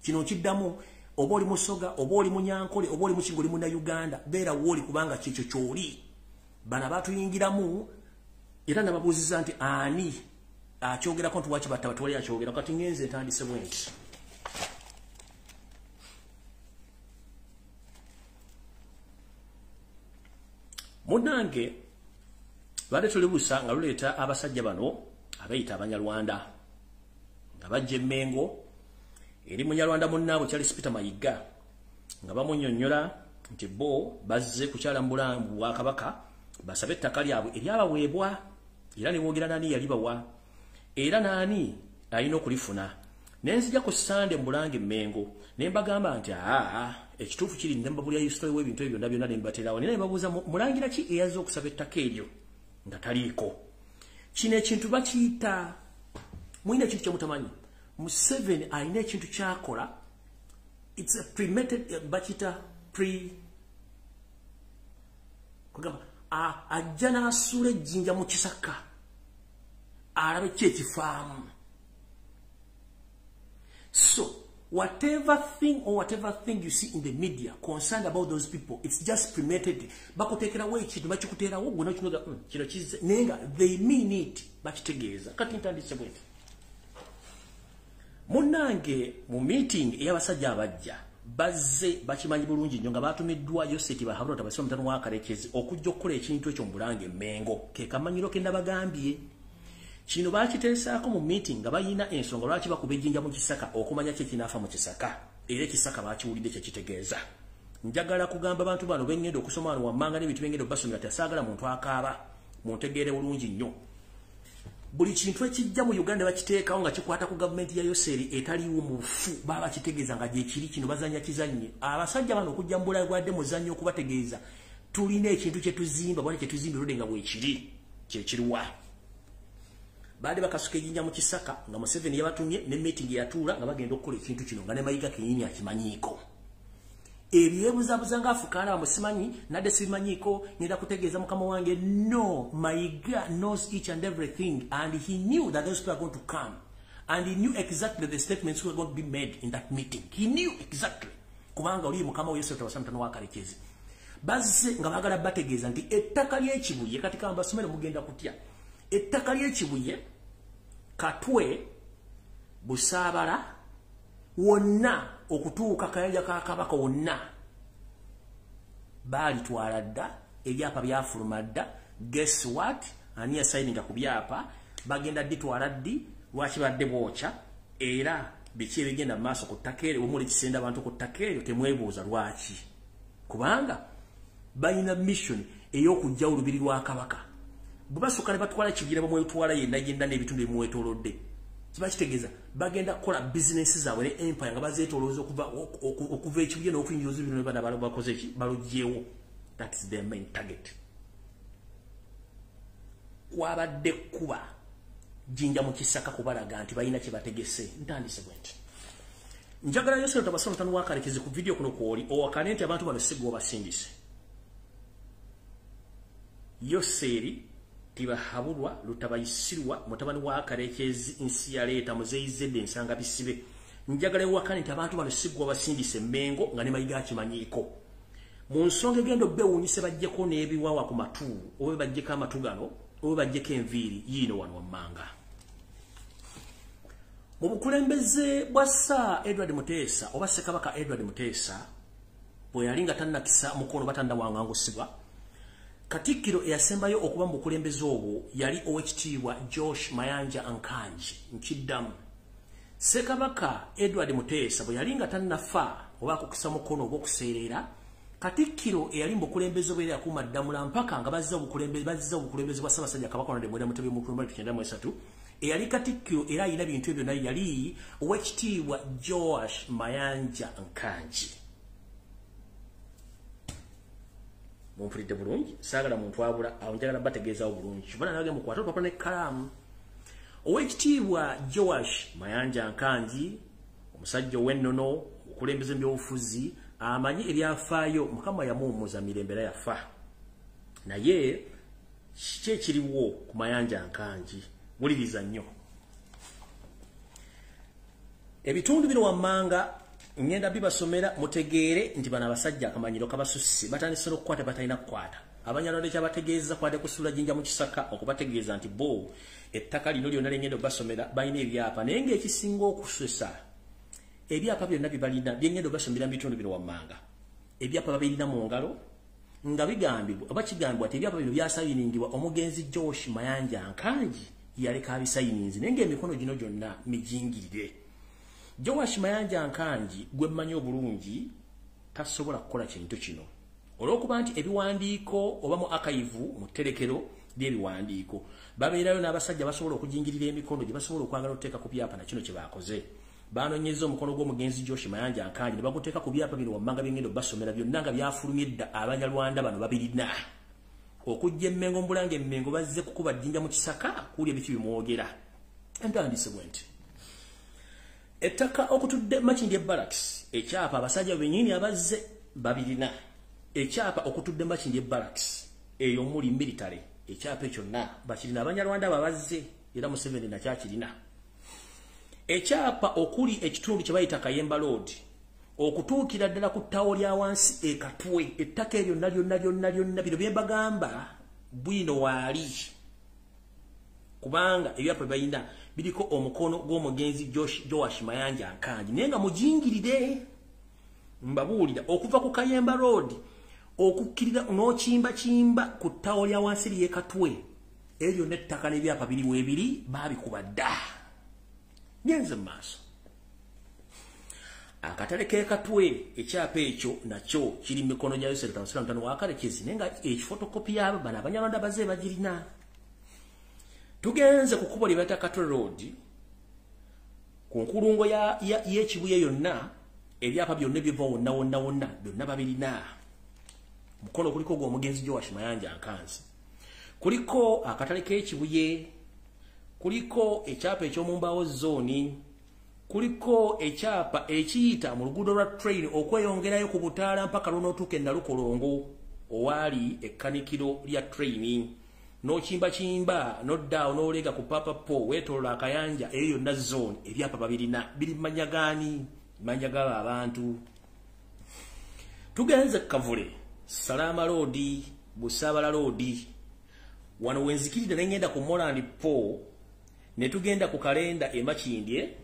Kino kiddamu oba oli musoga oba oli munyankole oba oli mukingo oli munnayuganda beera wooli kubanga kyekyo kyoli. Bana batuyingiramu era nababuuziza nti ani akyogerako nti waki batta batwali akyogera kati ngenze ntandise bwenti. Munange bade tulibusa nga luleeta abasajja bano abayita Abanyarwanda nga bajje Mengo eri Munyarwanda munnaabwe kyali Spita Mayiga nga bamunnyonnyola nti bo bazze kukyala Mbulambu wa Kabaka basabe ettaka lyabwe eryabaweebwa era ne boogera nani yalibawa era nani alina okulifuna. Nenzija ku Sande Mbulange Mengo ne mbagamba nti ekituufu kiri ne mbabulya history w'ebintu ebyo byonna byonna ne mbateerawo ne mbabuuza mulangira ki eyazze okusaba ettaka eryo nga taliiko. Kino ekintu bakiyita mulina ekintu kyemutamanyi. Museveni alina ekintu kyakola. It's a premeditated bakiyita kugamba ajja n'asuula ejjinja mu kisaka alabe ki ekifaamu. So whatever thing you see in the media concerned about those people, it's just premeditated. Bakutekerawo ekintu bakikuteerawo gwe nakinoga kino kize nenga they mean it bakitegeeza. Kati ntandise bwenti. Munnange mu meeting ey'abasajja abajja bazze bakimanyi bulungi nnyo nga batumiddwa Yoseti Bahabura tabasoma mutano wa Karekezi okujja okukola ekintu ekyo Mbulange Mengo ke kamanyiro ke ndabagambye. Kino bakiteesaako mu meeting nga bayina ensonga lwaki bakuba ejjinja mu kisaka okumanya kye kinaafa mu kisaka era ekisaka bakiwulidde kye kitegeeza. Njagala kugamba abantu bano bengenda okusoma wano wammanga n'ebintu bengenda obbasomera tasaagala muntu akaaba muntegeere bulungi nnyo. Buli kintu ekijja mu Uganda bakiteekawo nga kikwata ku gavumenti ya Yoseri etaliiwo mu bufu baba kitegeeza nga gye kiri kino bazanya kizannye. Abasajja bano okujja mu Bulaaya gwadde muzannyo okubategeeza tulina ekintu kye tuzimba bwana kye tuzimba erode nga bwe kiri kye kiruwa. Baade bakasuka ejjinja mu kisaka nga Museveni yabatumye ne meeting yatuula nga bagenda okukola ekintu kino nga ne Mayiga kenyini akimanyiiko. Ebyebuzabuza nga afukaana musimanyi nadde simanyiiko ngenda kutegeeza mukama wange. No, Mayiga knows each and everything and he knew that those people are going to come and he knew exactly the statements who were going to be made in that meeting. He knew exactly. Kubanga oli mukama wa Yesu tawasamtano wa Karekezi. Bazise nga bagala bategeeza nti ettaka ly'ekibuye kati kamba basomere mugenda kutya. Ettaka ly'ekibuye Katwe Busaabala wonna okutuuka Kayanja ka Kabaka wonna baalitwala dda ebyapa byafuluma dda. Guess what? Ani yasayininga ku byapa bagenda ditwala ddi lwaki badde bwokya era biki ebigenda maaso ku ttaka eryo omuli kisenda abantu ku ttaka eryo temwebuuza lwaki kubanga balina mission ey'okujja olubiri lwa Kabaka bubasuka ne batwala kigira bamwe utwala yenna yenda n'ebitundu ebimwetoolodde kiba kitegeeza bagenda kukola business zaabwe ne empire nga bazeetoolooza okuva ekibuye n'okuyingiza bino ne bana bakoze eki balugyewo. That is their main target. Kwabadde kuba jinja mu kisaka kubalaga nti balina kye bategese. Ntandise bwenti njagala yose tabasoma tanu wakalekeze ku video kuno kwoli owakane nti abantu bano sigwa basindise yoseri tibahabulwa lutabayisirwa mutabani wa kalekezi Ensi yaleeta muzeyizedde ensanga bisibe. Njagala wakane nti abantu bano sigwa basindise mengo nga ne mayiga kimanyiko mu nsonga gendo bewunyise bajjeko n'ebiwawa ku matu owe bajjeko amatu gano owe bajjeko enviiri yino wano wammanga. Mu bukulembeze bwa Sir Edward Muteesa oba Ssekabaka Edward Muteesa bwe yalinga tannakisa mukono batanda wangangusibwa Katikkiro eyasembayo okuba mu bukulembeze obwo yali Owekitiibwa Josh Mayanja Ankanji nkiddamu. Ssekabaka Edward Muteesa bwe yalinga tannafa oba akukisa mukono ogw'okuseerera Katikkiro eyali mu bukulembeze bwe yakuuma ddamula mpaka nga bazza obukulembeze bwa Ssaabasajja Kabaka Ronald Muwenda Mutebi mu 1993 eyali Katikkiro era alina bintu ebyo naye yali Owekitiibwa Josh Mayanja Ankanji. Mumpulidde bulungi saagala muntu abula awo njagala bategeezaawo bulungi bana nage mukwata olupapula n'ekkalaamu. Owekitiibwa Josh Mayanja Ankanji omusajja ow'ennono okulembeze by'obufuzi amanyi ebyafaayo Mukama yamuwummuza mirembe era yafa naye kiki ekiriwo ku Mayanja Ankanji muliriza nnyo. Ebitundu bino wammanga ngenda bibasomera mutegeere nti bana abasajja akamanyiro kabasusse batandise okukwata batalina kukwata abanyalonde kyabategeeza kwate kusula jinja mu kisaka okubategeeza nti bo ettaka lino lyonna lyengenda basomera balina ebyapa naye ng'ekisinga okusesa ebyapa byonna bibalina byengenda basomera mu bitundu bino wammanga ebyapa babirina mu ngalo nga bigambibwa oba kigambibwa nti ebyapa bino byasayiningibwa omugenzi Josh Mayanja Ankanji yaleka abisayininzi naye ng'emikono gino gyonna mijingirire. Josh Mayanja Ankanji gwe mmanyi obulungi tasobola kukola kintu kino olw'okuba nti ebiwandiiko oba mu archive mu tterekero ly'ebiwandiiko babeerayo n'abasajja basobola okujingirira emikono gye basobola okwagala okuteeka ku byapa na kino kye baakoze. Baanonyeza omukono gw'omugenzi Josh Mayanja Ankanji ne baguteeka ku byapa bino wammanga byengendo basomera byonna nga byafulumye dda Abanyarwanda bano babirina okujja Emmengo Mbulanga Emmengo bazze kukuba Jjinja mu kisaka kuli ebiti bimwogera. Entandise bwenti ettaka okutudde Makindye Barracks ekyapa abasajja benyini abazze babirina ekyapa okutudde Makindye Barracks eyo muli military ekyapa kyonna bakirina Abanyarwanda babazze era mu 7 na kyakirina. Ekyapa okuli ekitundu kye bayita Kayemba Road okutuukira ddala ku ttawo lya wansi ekatwe ettaka eryo lyonna bino bye bagamba bwino waali kubanga ebyapa bayina biriko omukono gw'omugenzi Josh Mayanja Ankanji naye nga mujingirire mbabuulira okuva ku Kayemba Road okukkirira n'okimba ku ttawo lya wansi ly'ekatwe eryo n'ettaka n'ebyapa biri weebiri baabikuba dda. Nyenze maaso akatale k'ekatwe ekyapa ekyo nakyo kiri mu mikono gya Yoseri Tamusira wakalekezi naye nga ekifotokopi yabo bano Abanyarwanda bazze bagirina. Tugenze ku kkubo lye bayita Katwe Road ku nkulungo y'ekibuye yonna ebyapa byonna ebiva wonna byonna babirina. Mukono kuliko gw'omugenzi Josh Mayanja Ankanji kuliko akatale k'ekibuye kuliko ekyapa eky'omumbaawo zone kuliko ekyapa ekiyita mu luguudo lwa train okweyongerayo ku Butaala mpaka lw'onootuuka e Nalukolongo owaali ekkanikiro lya train n'okimba n'oddaawo n'olega ku Papapo weetoolola akayanja eyo yonna zone ebyapa babirina biri manya gaani manya gaba abantu. Tugenze Kavule Salama Road Busaabala Road wano wenzikirira n'engenda ku Moland Po ne tugenda ku Kalenda e Makindye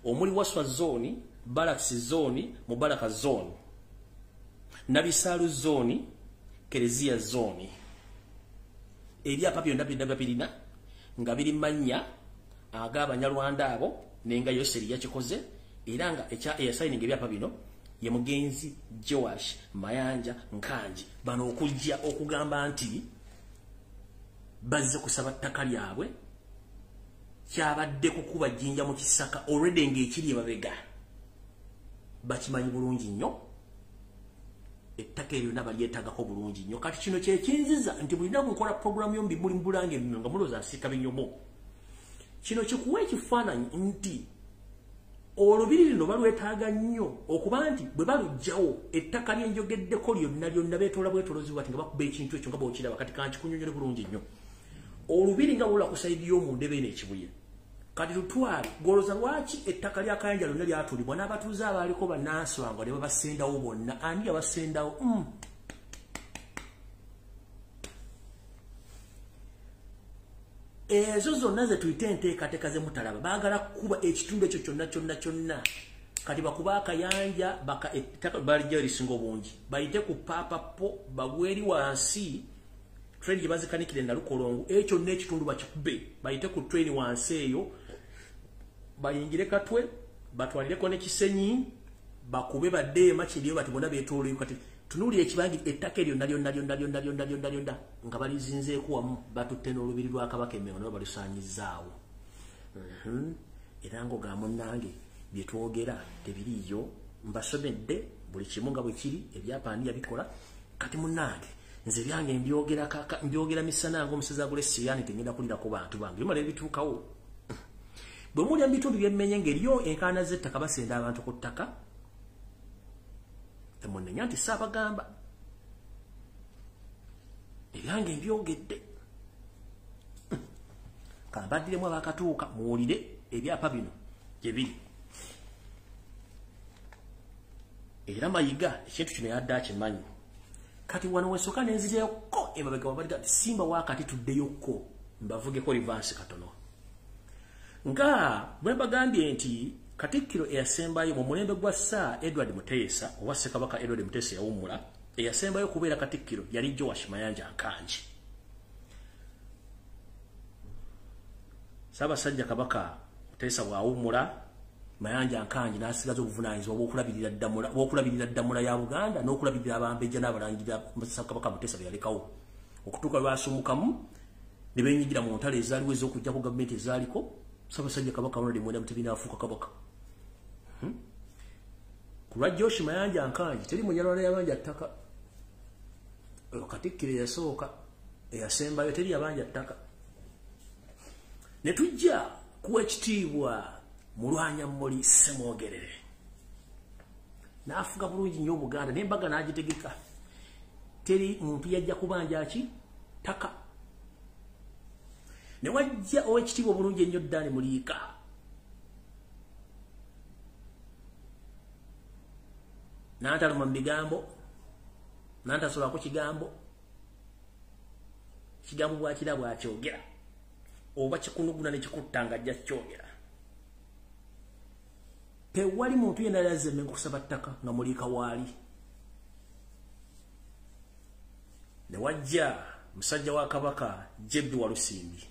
omuli Waswa zone Barracks zone Mubaraka zone Nabisaalu zone Kerezia zone ebyapa byonna birina nga biri manya ag'Abanyarwanda abo nenga Yoseri yakikoze era nga eyasayininga ebyapa bino ye mugenzi Josh Mayanja Ankanji bano okujja okugamba nti bazze kusaba ttaka lyabwe kyabadde kukuba jjinja mu kisaka already ng'ekiri emabega bakimanyi bulungi nnyo ettaka eryo nabalyetagako bulungi nnyo kati kino kyekinziza nti bulina bukola programu yombi muli mbulange nga muloza asiika binyomo kino kikuwa ekifaananyi nti olubiri lino balwetaaga nnyo okuba nti bwe balujjawo ettaka lyenjogeddeko lyonna beetoola bwetolozibwa ati nga bakuba ekintu ekyo nga bwokiraba kati kankikunyonyole bulungi nnyo olubiri nga lula ku sayidi y'omundebe n'ekibuye kati tutwale goloza lwaki ettaka lya Kayanja lyonna lyatulibwa n'abatuuze abaaliko bannanswanga ne babasendawo bonna ani yabasendawo ezo zonna ze tuyite enteekateeka ze mutalaba baagala kukuba ekitundu ekyo kyonna kati bakuba akayanja ettaka balijja erisinga obungi bayite ku paapapo bagweri wansi train gye bazikanikire nalukolongo ekyo n'ekitundu bakikube bayite ku train wansi eyo bayingire Katwe batwalireko n'ekisenyi bakube baddeema kiriyo bati bonna beetooloyo kati tunuulira ekibangi ettaka eryo lyonna nga balizinzeeko wamu batutte n'olubiri lwa Kabaka Emmengo nabo balusaanyizaawo era ng'oga munnange bye twogera tebiriiyo mbasomedde buli kimu nga bwe kiri ebyapa ani yabikola kati munnange nze byange mbyogera misana ng'omusezi agula essiriani tengenda kulira ku bantu bange bimala ebituukawo bwe mulya mu bitundu by'emmenye ng'eriyo enkaana z'ettaka basenda abantu ku ttaka temunnenya nti saabagamba ebyange mbyogedde kambaddiremu abakatuuka muwulire ebyapa bino gye biri era Mayiga ekintu kino yadde akimanyi kati wano wensooka nenzireko emabega wabaliga nti simba wakati tuddeyokko mbavugeko rivansi katono nga bwe mbagambye nti Katikkiro eyasembayo mu mulembe gwa Sir Edward Muteesa oba Ssekabaka Edward Muteesa yawummula eyasembayo kubeera Katikkiro yali Joash Mayanja Nkanji Ssaabasajja Kabaka Muteesa bw'awummula Mayanja Nkanji n'asigaza obuvunaanyizibwa bw'okulabirira ddamula ya Buganda n'okulabirira abambejja n'abalangira Ssekabaka Muteesa be yalekawo okutuuka lwasumukamu ne beenyigira mu ntalo ezaaliwo ez'okujja ku gavumenti ezaaliko Ssaabasajja Kabaka Ronald Muwenda Mutebi n'afuuka kabaka kulwa Joash Mayanja Nkanji teri munyalwala yabanja ttaka Katikkiro yasooka eyasembayo teri yabanja ttaka ne tujja kuwa ekitiibwa Mulwanya Mmuli Ssemwogerere n'afuga bulungi nnyo Buganda n'embaga n'agitegeka teri muntu yajja kubanja ki ttaka ne wajja ow'ekitiibwa bulungi ennyo Ddaani Muliika n'antaluma mu bigambo n'antasolako kigambo bwakira bwakyogera oba kikunuguna ne kikutta nga ajja kyogera tewali muntu yenna yazze kusaba ttaka nga Muliika waali ne wajja musajja wa Kabaka Jebbi Walusimbi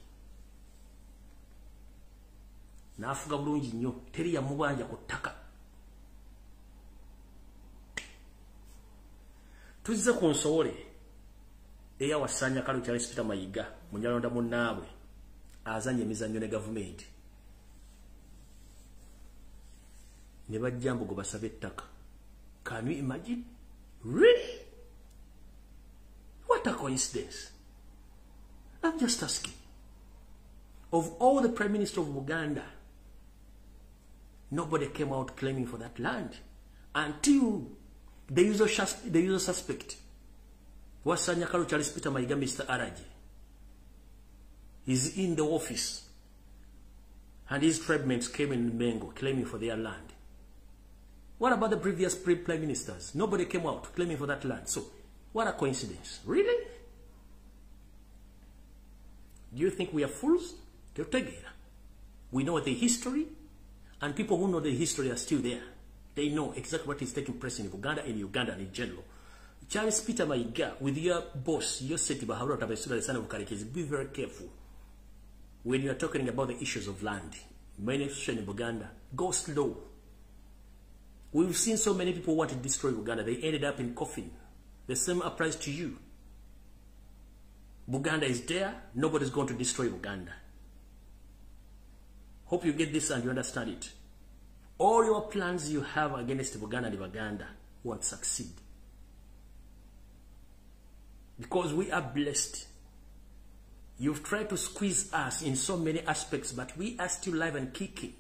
n'afuga bulungi nnyo teri yamubanja ku ttaka tuzze ku nsowole eyawasaanya Kalu Charles Peter Mayiga munyalonda munnaabwe azanya emizannyo ne gavumenti ne bajja mbugo basaba ettaka. Can you imagine? Really? What a coincidence. I'm just asking. Of all the Prime Minister of Uganda, nobody came out claiming for that land until the usual suspect was Sanyakalu Charles Peter Mayiga, Mr. Araji. He's in the office and his tribesmen came in Mengo claiming for their land. What about the previous Prime Ministers? Nobody came out claiming for that land. So, what a coincidence. Really? Do you think we are fools? We know the history, and people who know the history are still there. They know exactly what is taking place in Uganda and Uganda in general. Charles Peter Mayiga, with your boss, your city, the son of Karekezi, be very careful when you are talking about the issues of land. Many in Uganda, go slow. We've seen so many people want to destroy Uganda. They ended up in coffin. The same applies to you. Buganda is there. Nobody's going to destroy Uganda. Hope you get this and you understand it. All your plans you have against Buganda and Uganda won't succeed. Because we are blessed. You've tried to squeeze us in so many aspects, but we are still alive and kicking.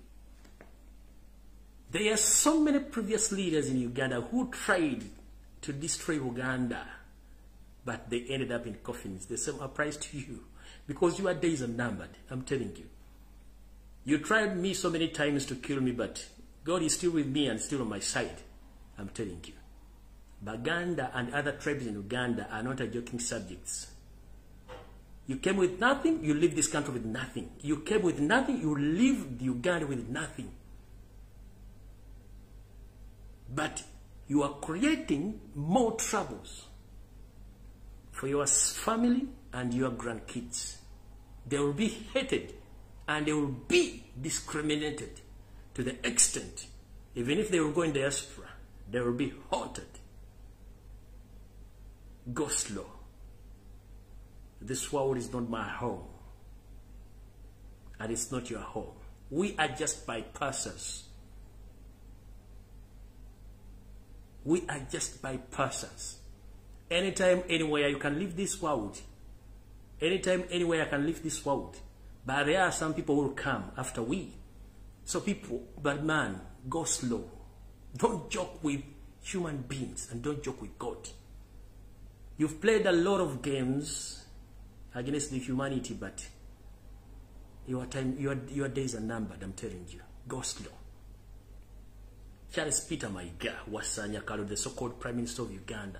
There are so many previous leaders in Uganda who tried to destroy Uganda, but they ended up in coffins. The same applies to you, because your days are numbered. I'm telling you. You tried me so many times to kill me, but God is still with me and still on my side. I'm telling you. Baganda and other tribes in Uganda are not a joking subjects. You came with nothing, you leave this country with nothing. You came with nothing, you leave Uganda with nothing. But you are creating more troubles for your family and your grandkids. They will be hated and they will be discriminated to the extent, even if they will go in diaspora, they will be haunted. Go slow. This world is not my home. And it's not your home. We are just bypassers. We are just bypassers. Anytime, anywhere, you can leave this world. Anytime, anywhere, I can leave this world. But there are some people who will come after we. So people, but man, go slow. Don't joke with human beings and don't joke with God. You've played a lot of games against the humanity, but your time, your days are numbered. I'm telling you, go slow. Charles Peter Mayiga Wasanya Kalo, the so-called Prime Minister of Uganda.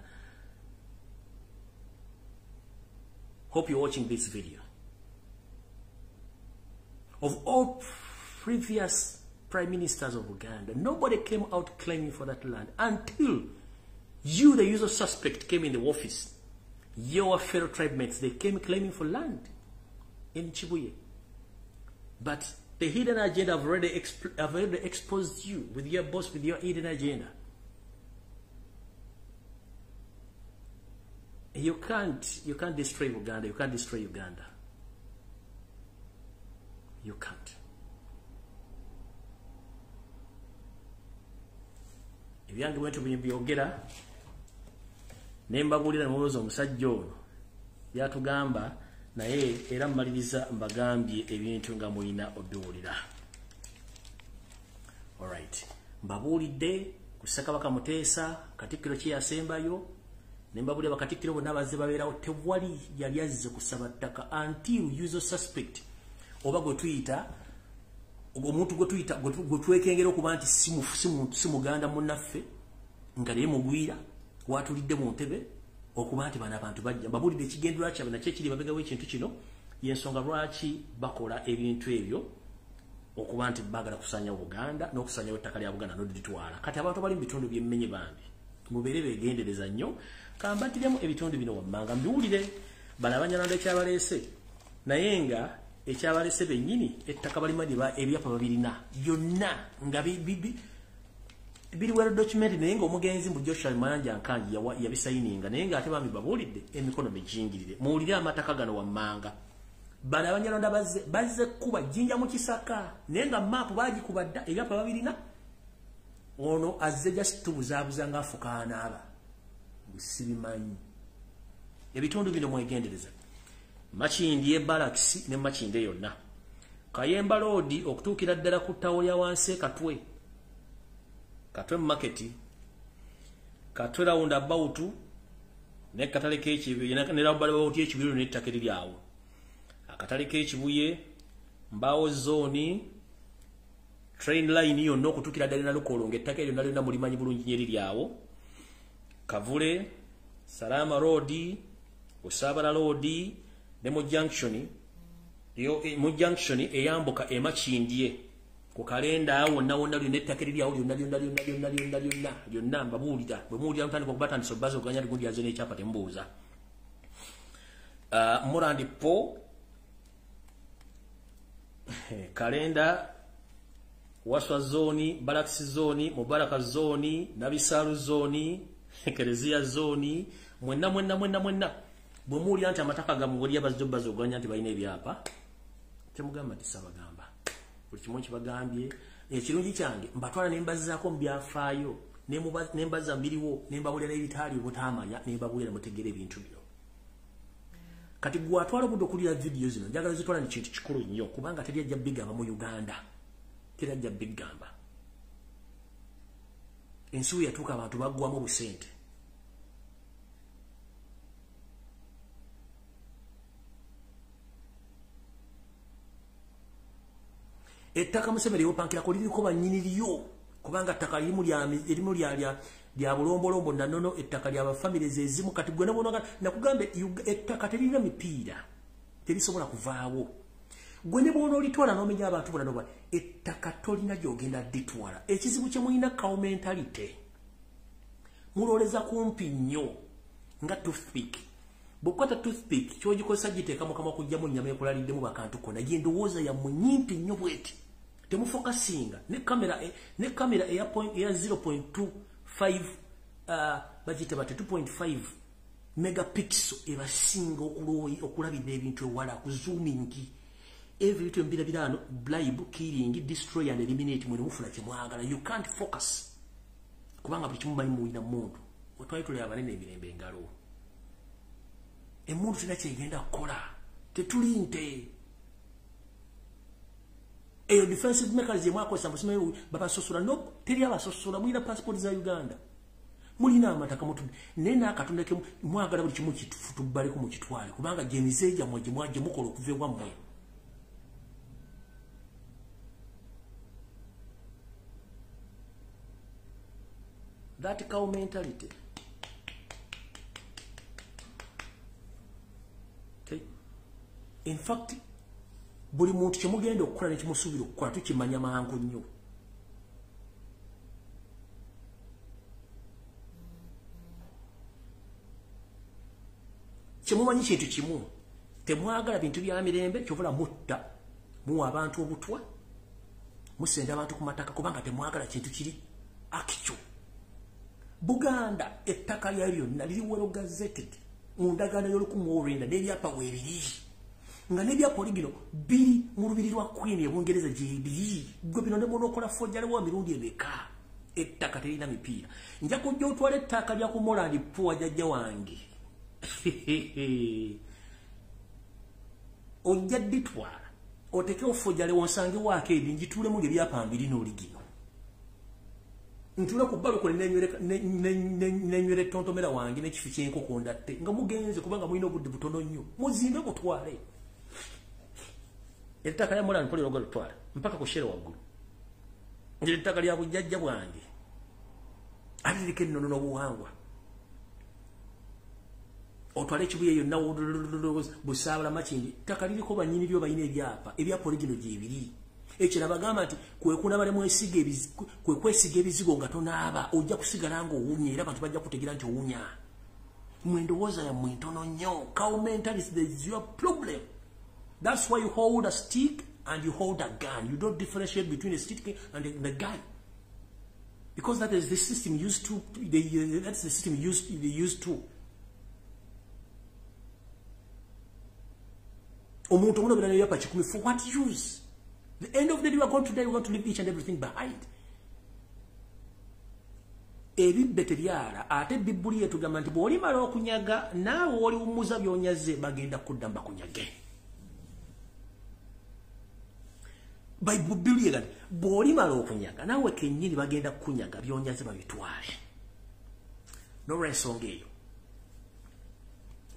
Hope you're watching this video. Of all previous Prime Ministers of Uganda, nobody came out claiming for that land until you, the usual suspect, came in the office. Your fellow tribe mates, they came claiming for land in Chibuye. But the hidden agenda have already exposed you with your boss, with your hidden agenda. You can't destroy Uganda. You can't destroy Uganda. You can't. Ebyange bwentu byogera nembabulira n'omwozo omusajja ono byatugamba naye era mmaliriza mbagambye ebintu nga mulina obiwulira. Alright. Mbabulidde ku Ssekabaka Muteesa Katikkiro kye yasembayo nembabulira bakatikkiro bonna bazze babeerawo tewali yali azze kusaba ttaka until usual suspect oba gwe tuyita omuntu gwe tuyita gwe twekengera okuba nti si muganda munnaffe nga naye mugwira watulidde mu ntebe okuba nti bano abantu bajja mbabulidde ekigendera kyabwe nakyo ekiri babegawo ekintu kino yensonga lwaki bakola ebintu ebyo okuba nti bagala kusanya Buganda n'okusanyawo ettaka lya Buganda n'oditwala. Kati abantu bali mu bitundu by'emmenye bambi mubeere beegendereza nnyo kambatiremu ebitundu bino wammanga mbiwulire bano abanyalanda ekyabaleese naye nga ekyabaleese bennyini ettaka balimadi ebyapa babirina byonna nga biri well documented naye nga omugenzi mu Joshua Mayanja Nkanji yabisayininga naye nga ate bambi babuulidde emikono migingirire muwulire amataka gano wammanga bano abanyalanda bazze kuba jjinja mu Kisaka naye nga maapu baagikuba dda ebyapa babirina ono azze just tubuzaabuza ng'afuka anaaba busibimanyi ebitundu bino mwegendereza Makindi ebalakisi ne Makindi yonna Kayemba Road okutuukira ddala ku ttawo ya wansi Katwe market Katwe roundabout ne katale k'ekibuye ne roundabout y'ekibuye n'ettaka liryawo akatale k'ekibuye Mbaawo zone train line yonna okutuukira ddala na Lukolongo ettaka eryo nalyo mulimanyi bulungi nnyo liryawo Kavule Salama Road Usabala Road ne mu junction eyambuka Makindye ku kalenda awo wonna lyo nettaka liryawo lyonna mbabuulira bwe muwulira mutandika okubatandisa obbaza oganya ligundi yazo n'ekyapa tembuuza Murandi Po kalenda Waswa zone Baraks zone Mubaraka zone Nabisalu zone Kerezia zone mwenna bwe muli anti amataka gamuli abazobbazo oganya nti balina ebyapa temugamba nti sabagamba buli kimu kibagambye ekirungi kyange mbatwala nembazaako mu byafaayo nembaza mbiriwo nembabulira ebitaali obutamanya nembabulira mutegere ebintu bino kati gwatwala obudde okulira video zino njagala zitwala ni kintu kikulu nnyo kubanga teri ajja bigamba mu Uganda teri ajja bigamba ensi yatuuka abantu baggwamu obusente ettaka Museveni lyopankirako liriko bannyini lyo kubanga ettaka lirimu lya bulombolombo nanono ettaka lya bafamilies ezimu kati gwe nabona nakugambe ettaka teririna mipiira terisobola kuvaawo gwe ne bona olitwala n'omenya abantu bonna noba ettaka tolina gy'ogenda dditwala ekizibu kye mulina kaumentalite muloleza kumpi nnyo nga toothpick bw'okwata toothpick kyogikozesa giteeka mu kamwa kujjamu nnyama ekulaliddemu bakantu konna gyendowooza yammwe nyimpi nnyo bweti temufokasinga ne kamera eya 0.25 bagite bate 2.5 megapixel ebasinga okulabira ebintu ewala ku zooming ebintu embirabirano bribe killing destroy and eliminate mwene mufuna kyemwagala you can't focus kubanga buli kimu manyi muwina muntu otwalitulya abanene emirembe engalo emuntu tina kyegenda kukola tetuli nte eyo defensive mechanism mwakozesa musimayo babasosola no teri abasosola mulina passport za Uganda mulina amataka mutu nena akatondeke mwagala buli kimu kitubbaleko mu kitwale kubanga jemizeja mwaje mukola okuvebwa mmwe that cow mentality okay in fact buli muntu kyemugenda okukola nekimusuubira okukola tukimanya mangu nnyo kyemumanyi kintu kimu temwagala bintu bya mirembe kyovula mutta muwa abantu obutwa musenda abantu ku mataka kubanga temwagala kintu kiri akicho Buganda ettaka lya lyonna liri well gazetted mu ndagaano y'olukumi n'ebyapa weebiri nga n'ebyapa bino biri mu lubiri lwa Queen y'Obungereza gyebiri gwe bino ne munokola fojjale wa mirundi emeka ettaka terina mipiira nja kujja otwala ettaka lya ku Moland Poor jajja wange ojja dditwala oteke ofojjale wonsange waake edi njituulemu ng'ebyapa mbiri n'oligino ntula ku baluko nenywere tontomera wange n'ekifi ky'enkoko ndatte nga mugenze kubanga mulina obudde butono nnyo muzimbe butwale ettaka lya Moland Poor lutwala mpaka ku shere waggulu ettaka lya bujjajja bwange aliriko ennono n'obuwangwa otwale ekibuye yonna busaabala makindi ettaka liriko bannyini lyo balina ebyapa oligino gyebiri ekyo nabagamba nti kwekunabale kwesiga ebizigo nga tonaaba ojja kusigala ng'owunya era abantu bajja kutegeera nti owunya mwendowooza yammwe ntono nnyo cow mentality is your problem. That's why you hold a stick and you hold a gun. You don't differentiate between a stick and the gun. Because that is the system used to, that's the system they used to. For what use? The end of the day, we are going to die, we are going to leave each and everything behind. Ebibbe tebyala ate Bibbuli etugamba nti bw'olimala okunyaga naawe oli wummuza by'onyaze bagenda kudda kunyage. Bibbuli egamba bw'olimala okunyaga naawe kennyini bagenda kunyaga by'onyaze babitwale. N'olw'ensonga eyo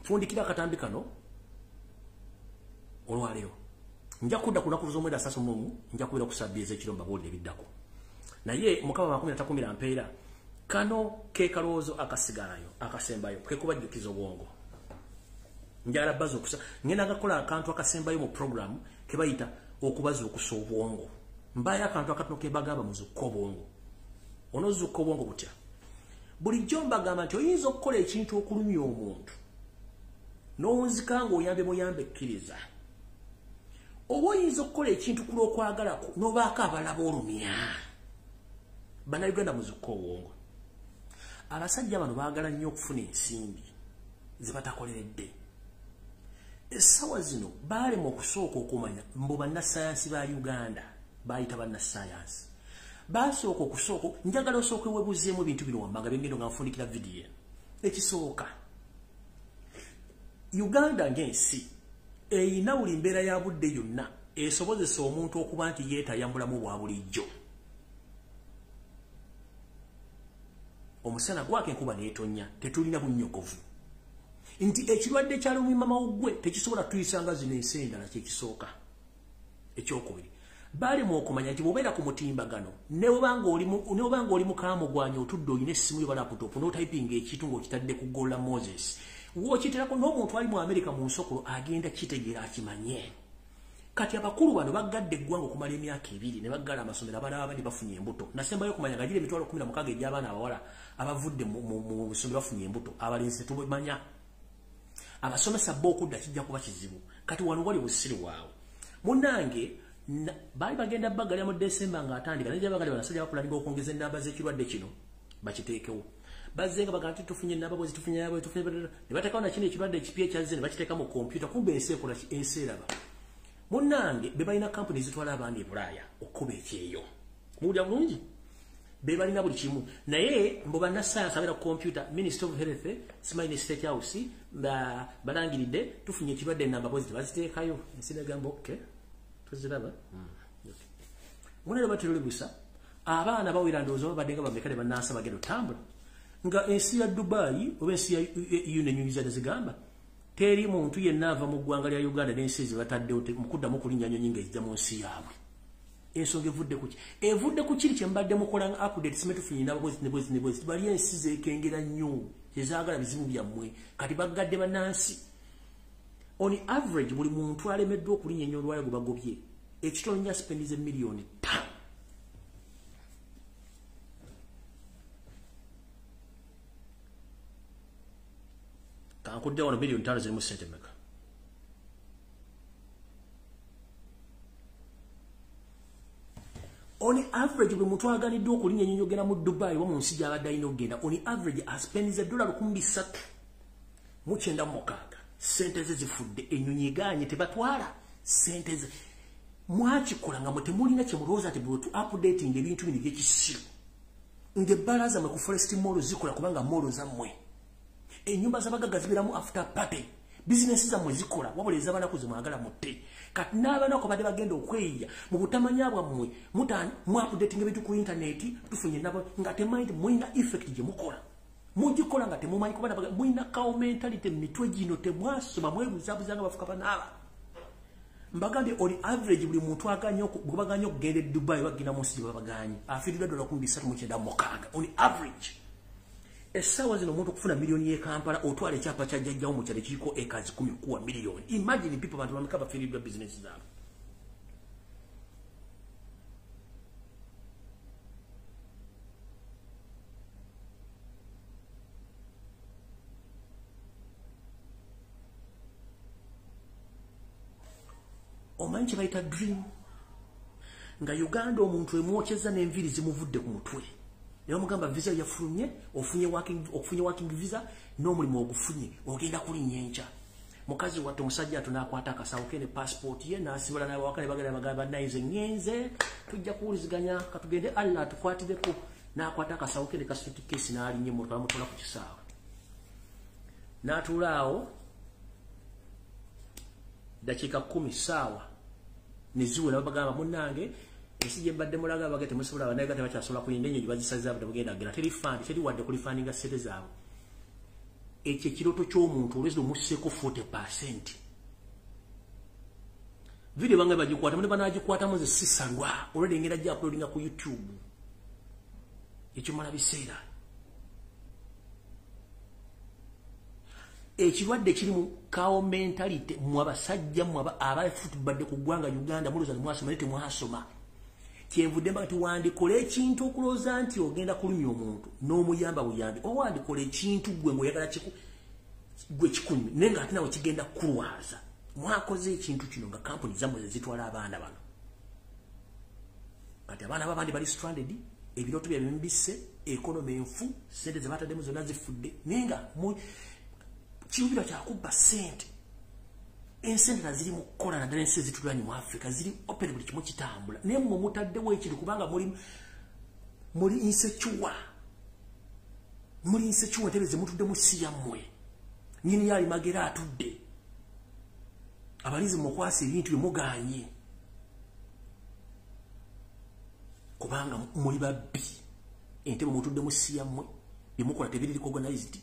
fundikira akatambi kano olwaleero nja kudda ku lunaku z'omwenda sasa mumu nja kubeera okusabbiza ekiro mbabuulira ebiddako naye mukama 13 mpeera kano ke kaloozo akasigalayo akasembayo ke kubajjukiza obwongo njala bazo okusa ngenda ngakola akantu akasembayo mu program ke bayita okubaza okusa obwongo mbaya akantu akatono ke bagamba muzukko obwongo onozukko obwongo butya bulijjo mbagamba nti oyinza okukola ekintu okulumya omuntu n'owunzikanga oyambe muyambe ekkiriza oba oyinza okukola ekintu ku lw'okwagala n'obaako abalaba olumya bannayuganda muzukko obwongo abasajja bano baagala nnyo okufuna ensimbi ze batakoleredde Sawa zino bale mu kusooka okumanya mbo bannasayansi ba Uganda bayita bannasayansi basooka okusooka njagala osooke webuzeemu ebintu bino wammanga byengendo nga nfundikira vidiyo ekisooka Uganda ng'ensi eyina buli mbeera ya budde yonna esobozesa omuntu okuba nti yeetayambulamu bwa bulijjo omusana gwake enkuba neetonnya tetulina bunnyogovu nti ekirwadde kya lumima mawuggwe tekisobola tuyisanga zino ensi endala kyekisooka ekyokubiri bali mu okumanya nti bw'obeera ku mutimbagano ne bw'obanga oli mukaamugwanya otudde olina essimu yo balaputopu n'otayipinga ekintu ng'okitadde ku Gola Moses w'okiterako n'omuntu ali mu Amerika mu nsokolo agenda kitegeera akimanye kati abakulu bano baggadde eggwanga okumala emyaka 2 ne baggala amasomero abalala abandi bafunye embuto nasembayo okumanya nga gira emitwalo 16 egy'abaana abawala abavudde mu ssomero bafunye embuto abalenzi tubamanya abasomesa bo okudda kijja kuba kizibu kati wano wali busiri waawe munnange bali bagenda baggalya mu December nga atandika ne bagali banasajja bakulaga okwongeza ennamba z'ekirwadde kino bakiteekewo bazenga bagati tufunye n'ababozi tufunye yabo tufunye ne batakaona kino ekirwadde ekipya ekyaze ne bakiteeka mu kompyuta kumbe ensi ekola enseraba munnange be balina kampuni zitwala abaana e Bulaaya okuba ekyeyo muwulira bulungi be balina buli kimu naye mbo bannasayansi abeera ku kompyuta Ministry of Health Smaine State House balangiridde tufunye ekirwadde ennamba bozi tebaziteekayo ensi negamba okay tuziraba munere batero libusa abaana bawira ndowooza babadde nga bamekale bannansi bagenda otambula nga ensi ya Dubai oba ensi ya Union zigamba teri muntu yenna ava mu ggwanga lya Uganda n'ensi zibataddewo mukuddamu okulinnya nnyonyi ng'ezijja mu nsi yaabwe ensonga evudde ku kiri kye mbadde mukola nga update sime tufunye n'ababozi bali ensi zeekengera nnyo ezaagala bizibu byammwe kati baggadde bannansi on average buli muntu alemeddwa okulinnya ennyo olwala gwe bagobye ekitonya spendize miliyoni 5 kankudde wano miliyoni 5 zirimu ssente mmeka on average buli muntu aganiddwa okulinnya ennyo ogenda mu Dubai wa mu nsi gy'abadde alina okugenda on average aspendize $3,300 sente ze zifudde ennyonyi egaanye tebatwala sente ze mwakikola nga mwe temulina kye mulowooza ati bwe tu updating ebintu bino ebyekisiru ng'ebbalaza mwe ku forest mall zikola kubanga mall zammwe ennyumba z'abagagga zibeeramu after party bizinesi zammwe zikola wabula ez'abanaku ze mwagala mutte kati n'abanaku badde bagenda okweyiya mu butamanya bwammwe mu updating ebintu ku intaneti tufunye nabo nga temanyi mulina effect gye mukola mujikola nga temumanyi kubana mulina kawo mentality mitwe gino temwasoma mwebuzabuza nga bafuka banaaba mbagambye on average buli muntu aganya okugenda e Dubai bagenda mu nsi gye babaganye afiiridwa $3,996 on average essaawa zino omuntu okufuna miliyoni y'e Kampala otwala ekyapa kya jjajjawo mu kyalo kiriko acres 10 kuwa miliyoni imagine people bantu bameka bafiiriddwa business zaabwe omanyi kye bayita dream nga Uganda omuntu emwokyeza n'enviiri zimuvudde ku mutwe ne bamugamba visa yafulumye ofunye working visa n'omulimu ogufunye ogenda kulinnya enkya mukazi wattu omusajja tunakwata akasawo ke ne passport ye n'asibula n'abawakale bagamba nayize ngenze tujja kuwuliziganya katugende Allah tukwatireko n'akwata akasawo ke ne kasuitcase n'alinnye mutwala ku kisaawe n'atuulaawo dakiika 10 saawa neziwera bagamba munnange ensi gye mbadde mulaga bagate temusobola banaga tebakyasobola kuyinda ennyonyi bazisaza tebagenda genda teri fund teri wadde kulifandinga ssente zaabwe ekyo ekiroto ky'omuntu olwezi omusseeko 40%. Video banga bagikwata mune banagikwatamu ze sisalwa already ngenda gya uploadinga ku YouTube ekyo mala biseera ekirwadde kiri mu kawo mentality mu abasajja mu aba football ku ggwanga Uganda muloza mwasoma nti mwasoma kyenvudde mbati wandikola ekintu okuloza nti ogenda kulumya omuntu n'omuyamba buyambi owandikola ekintu gwe ngoyagala gwe kikumi nenga ati nawe kigenda kulwaza mwakoze ekintu kino nga company zammwe zitwala abaana bano kati abaana babandi bali stranded ebiroto bya bimbise economy enfu sente zebatadde mu zonna zifudde nenga kirubira kyakubba sente ensendera ziri mu kukola naddala ensi ezitulwanyi mu Africa ziri open buli kimu kitambula naye mmwe mutaddewo ekiri kubanga muri insecure entebe ze mutudde mu si yammwe nyini yali magera atudde abalizi mukwasa ebintu bimuganye kubanga muri babbi entebe mutudde mu si yammwe bimukola tebiri organized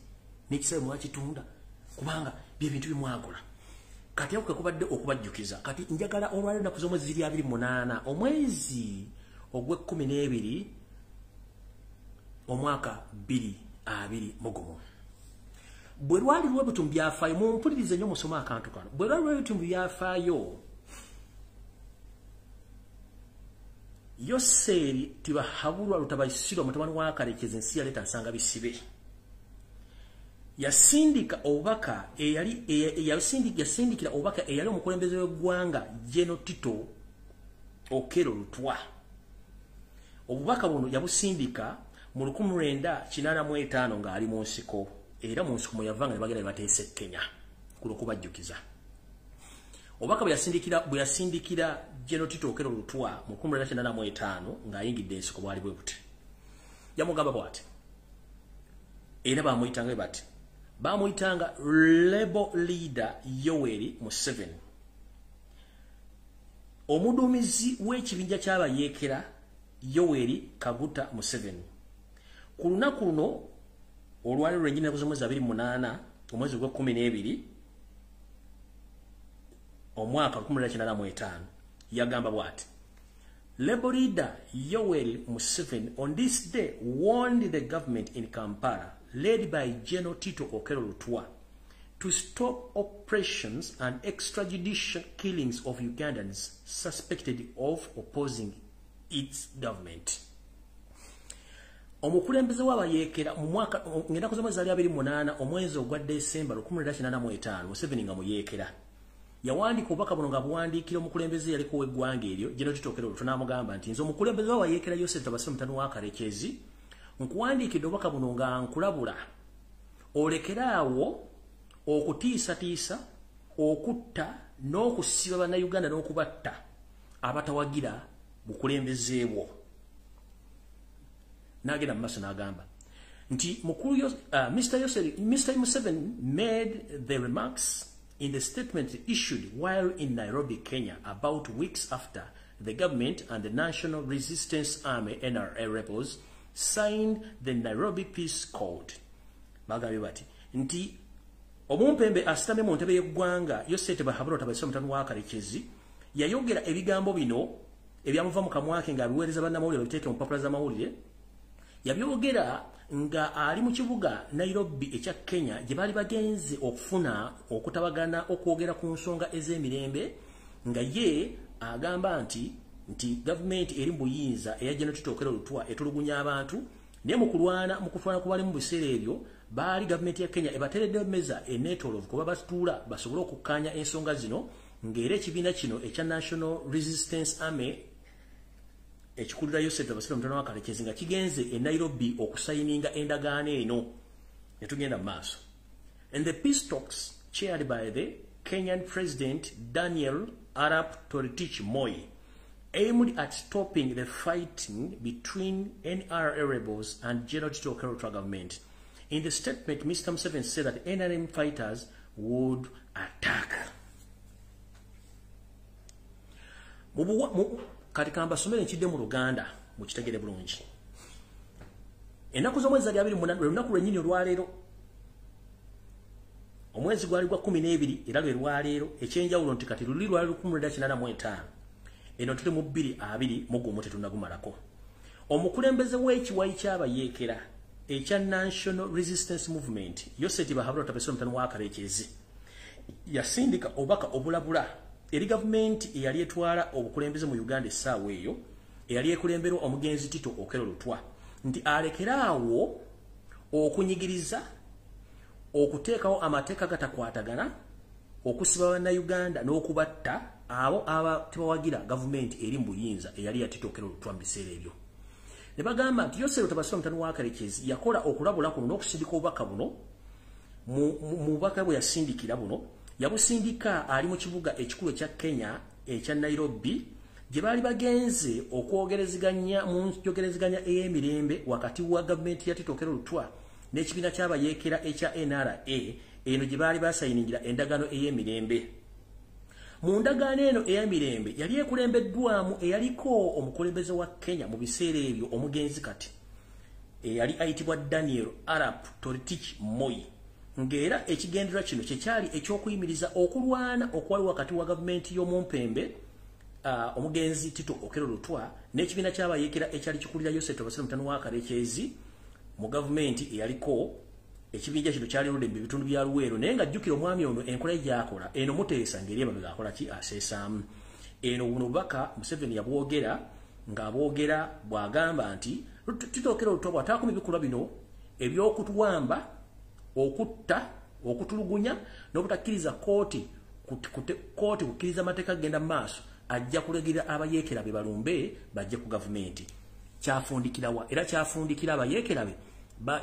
n'ekisabe mwakitunda kubanga byebintu bimwakola kati yako kubadde okubajjukiza kati njagala olwalero naku z'omwezi ziri 28 omwezi ogwe-12 omwaka 2020 bwe lwali lw'ebitundu byafaayo mumpulirize nnyo musome akantu kano bwe lwali lw'ebitundu byafaayo Yoseri tibahabulwa lutabayisirwa mutabani wa Kalekezi Ensi yaleta nsanga bisibe yasindika obubaka yasindikira obubaka eyali omukulembeze w'eggwanga Jeno Tito Okero Lutwa obubaka buno yabusindika mu 1985 ng'ali mu nsiko era mu nsiko yavanga ne bagenda bateese Kenya kulokubajjukiza obubaka bwe yasindikira Jeno Tito Okero Lutwa mu 1985 ng'ayingidde ensiko bwali bwe buti yamugamba bw'ati era bamuyitanga bati bamuyitanga Labour leader Yoweri Museveni omuduumizi w'ekibinja ky'abayeekera Yoweri Kaguta Museveni ku lunaku luno olwali lwennyini n'obuzomwezi 28 omwezi ogw'12 omwaka 1985 yagamba bw'ati Labour leader Yoweri Museveni on this day warned the government in Kampala led by General Tito Okero Lutwa to stop operations and extrajudicial killings of Ugandans suspected of opposing its government. Omukulembeze w'abayeekera mu mwaka ngenda kuzomwezi 28 omwezi ogwa December 1985 Museveni nga muyeekera yawandika obubaka buno nga buwandiikira omukulembeze yaliko w'eggwanga eryo General Tito Okero Lutwa n'amugamba nti nze omukulembeze w'abayeekera Yosef Tabasiro mutano wa Kalekezi nkuwandiikidde obubaka buno nga nkulabula olekeraawo okutiisatiisa okutta n'okusiba bannayuganda n'okubatta abatawagira bukulembeze bwo n'agenda mu maaso n'agamba nti Mr. Museveni made the remarks in the statement issued while in Nairobi, Kenya, about weeks after the government and the National Resistance Army NRA rebels signed the Nairobi Peace Code. Bagabi bati nti omumpembe asitame mu ntebe y'eggwanga Yosef Bahabula Tabasiro mutano wa Kalekezi yayogera ebigambo bino ebyamuva mu kamwa ke ng'abiweereza bannamawulire babiteeke mu mpapula z'amawulire yabyogera nga ali mu kibuga Nairobi ekya Kenya gye baali bagenze okufuna okutabagana okwogera ku nsonga ez'emirembe nga ye agamba nti government eri mbuyinza eya General Tito Okero Lutwa etulugunya abantu naye mu kulwana mu kufaana kubali mu biseera ebyo baali government ya Kenya ebateredde meza enetolo kuba batuula basobole okukkaanya ensonga zino ng'era ekibiina kino ekya National Resistance Army ekikulira Yosef Tabasiro mutano wa Kalekezi nga kigenze e Nairobi okusayininga endagaano eno ne tugenda mu maaso. And the peace talks chaired by the Kenyan President Daniel Arap Toroitich Moi aimed at stopping the fighting between NRA rebels and General Tito Okero Lutwa government. In the statement, Mr. Museveni said that NRM fighters would attack. Kati kamba somere nchidde mu Luganda mu kitegere bulungi. Ennaku z'omwezi 28 lunaku lwennyini olwaleero. Omwezi gwali gwa 12 era lwe lwaleero ekyenjawulo nti kati luli lwali 1985. Eno tuli mu 2020 mugumu tetunnagumalako. Omukulembeze w'ekiwayi ky'abayeekera ekya National Resistance Movement Yosef Bahabula Tabasiro mutano wa Kalekezi yasindika obubaka obulabula eri government eyali etwala obukulembeze mu Uganda essaawa eyo eyali ekulemberwa omugenzi Tito Okero Lutwa nti alekeraawo okunyigiriza okuteekawo amateeka gatakwatagana okusiba bannayuganda n'okubatta abo abatebawagira government eri mbuyinza eyali ya Tito Okero Lutwa mu biseera ebyo. Ne bagamba nti Yosef Tabasiro mutano wa Kalekezi yakola okulabula kuno n'okusindika obubaka buno mu bubaka bwe yasindikira buno yabusindika ali mu kibuga ekikulu ekya Kenya ekya Nairobi gye bali bagenze okwogereziganya mu njogereziganya ey'emirembe wakati wa gavumenti ya Tito Okello Lutwa n'ekibiina ky'abayeekera ekya NRA eno gye bali basayiningira endagaano ey'emirembe. Mu ndagaano eno ey'emirembe yali ekulembeddwamu eyaliko omukulembeze wa Kenya mu biseera ebyo omugenzi kati eyali ayitibwa Daniel Arap Toroitich Moi, ng'era ekigendera kino kyekyali eky'okuyimiriza okulwana okwali wakati wa gavumenti y'omumpembe omugenzi Tito Okello Lutwa n'ekibiina ky'abayeekera ekyali kikulira Yosef Mutano wa Karekyezi mu gavumenti eyaliko ekibinja kino kyali Ludembe bitundu bya Luweero, naye nga jjukira omwami ono enkola gyakola eno muteesa ng'eri emabega akola ki aseesaamu. Eno buno bubaka Museveni yabwogera ng'abwogera bw'agamba nti Tito Okello Lutwa bw'ataakuma ebikolwa bino eby'okutuwamba, okutta, okutulugunya n'obutakkiriza kooti kukkiriza amateeka genda mu maaso, ajja kulegerera abayeekera be balumbe bajje ku gavumenti. Kyafundikirawa era kyafundikira abayeekera be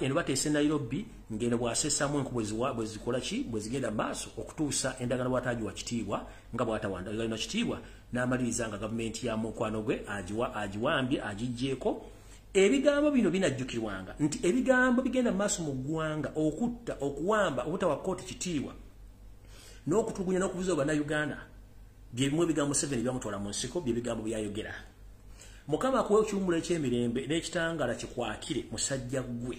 eno bateese Nairobi ng'eno bw'aseesaamu enkuba bwe zikola ki bwe zigenda maaso okutuusa endagaano bw'ataagiwa kitiibwa nga bw'atawandagana kitiibwa n'amaliriza nga gavumenti ya mukwano gwe agiwambye agiggyeeko. Ebigambo bino binajjukirwanga nti ebigambo bigenda maaso mu ggwanga okutta, okuwamba, obutawa kooti kitiibwa n'okutulugunya n'okubuza Bannayuganda bye bimu ebigambo Museveni byamutwala mu nsiko bye bigambo byayogera. Mukama akuwe ekiwummulo eky'emirembe n'ekitangaala kikwakire musajja gwe.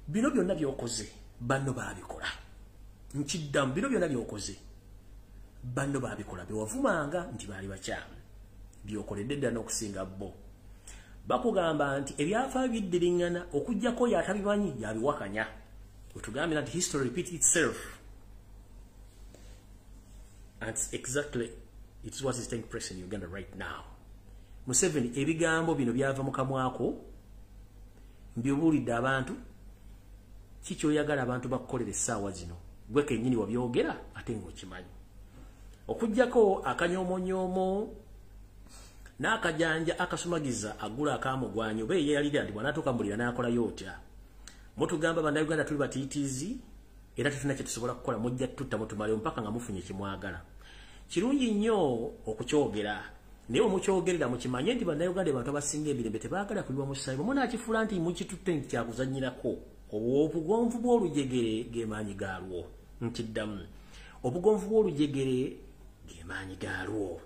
Bino byonna by'okoze banno baabikola. Nkiddamu bino byonna by'okoze banno baabikola. Bewavumanga nti baali bakyamu by'okoledde ddala n'okusinga bo. Bakugamba nti ebyafaayo biddiriŋŋana okuggyako y'atabimanyi yabiwakanya. Wetugambira nti history repeats itself. And exactly it's what is taking place in Uganda right now. Museveni ebigambo bino byava mu kamwako mbyobulidde abantu kikyoyagala abantu bakukolera essaawa zino gwe kennyini wabyogera ate ng'okimanyi. Okuggyako akanyoomonyomo n'akajanja akasumagiza agula akamugwanyi oba yeyalira nti bw'anaatukamulira n'akola yootya. Mutugamba Bannayuganda tuli batiitiizi era tetulina kye tusobola kukola, mujja tutta mutumale mpaka nga mufunye kimwagala. Kirungi nnyo okukyogera naye omukyogerera mukimanye nti Bannayuganda abantu abasinga emirembe tebaagala kuliwa mu ssaayi. Munakifuula nti mukitutte nti kyakuzannyirako. Obugonvu bw'olujegere gemaanyi gaalwo. Nkiddamu obugonvu bw'olujegere gemaanyi gaalwo.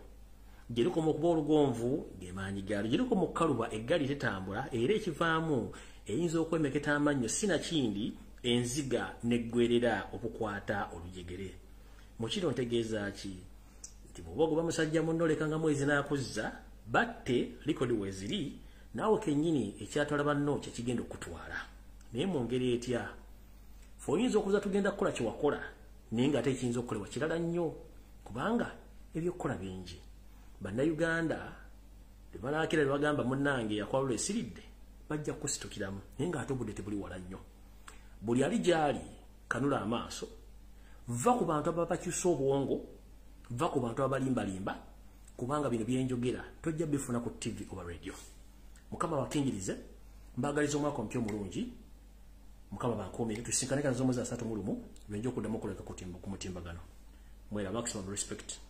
Gye lukoma okuba olugonvu gemaanyi gaalwo. Gye lukoma okukaluba eggaali tetambula era ekivaamu eyinza okwemeketa amannyo sinakindi enziga neggwerera okukwata olujegere. Mukiro ntegeeza ki nti bw'oba ogoba musajja munno leka nga mwezi n'akuzza batte likodi weeziri naawe kennyini ekyatwala banno kye kigenda okutwala. Naye mu ngeri etya fe oyinza okuza tugenda kukola kye wakola naye ng'ate ekiyinza okukolebwa kirala nnyo kubanga ebyokukola bingi. Bannayuganda tebalaakira ne bagamba munnange yakwalula esiridde bajja kukusitukiramu naye ng'ate obudde tebuli wala nnyo. Buli ali gy'ali kanula amaaso, va ku bantu ababakyusa obwongo, va ku bantu abalimbalimba kubanga bino byenjogera tojja bifuna ku TV oba radio. Mukama bakingirize, mbagaliza omwaka omupya omulungi. Mukama bankuumire tusinkane kana z'omwezi 3 lwenja okuddamu okuleka ku mutimbagano. Mwera maximum respect.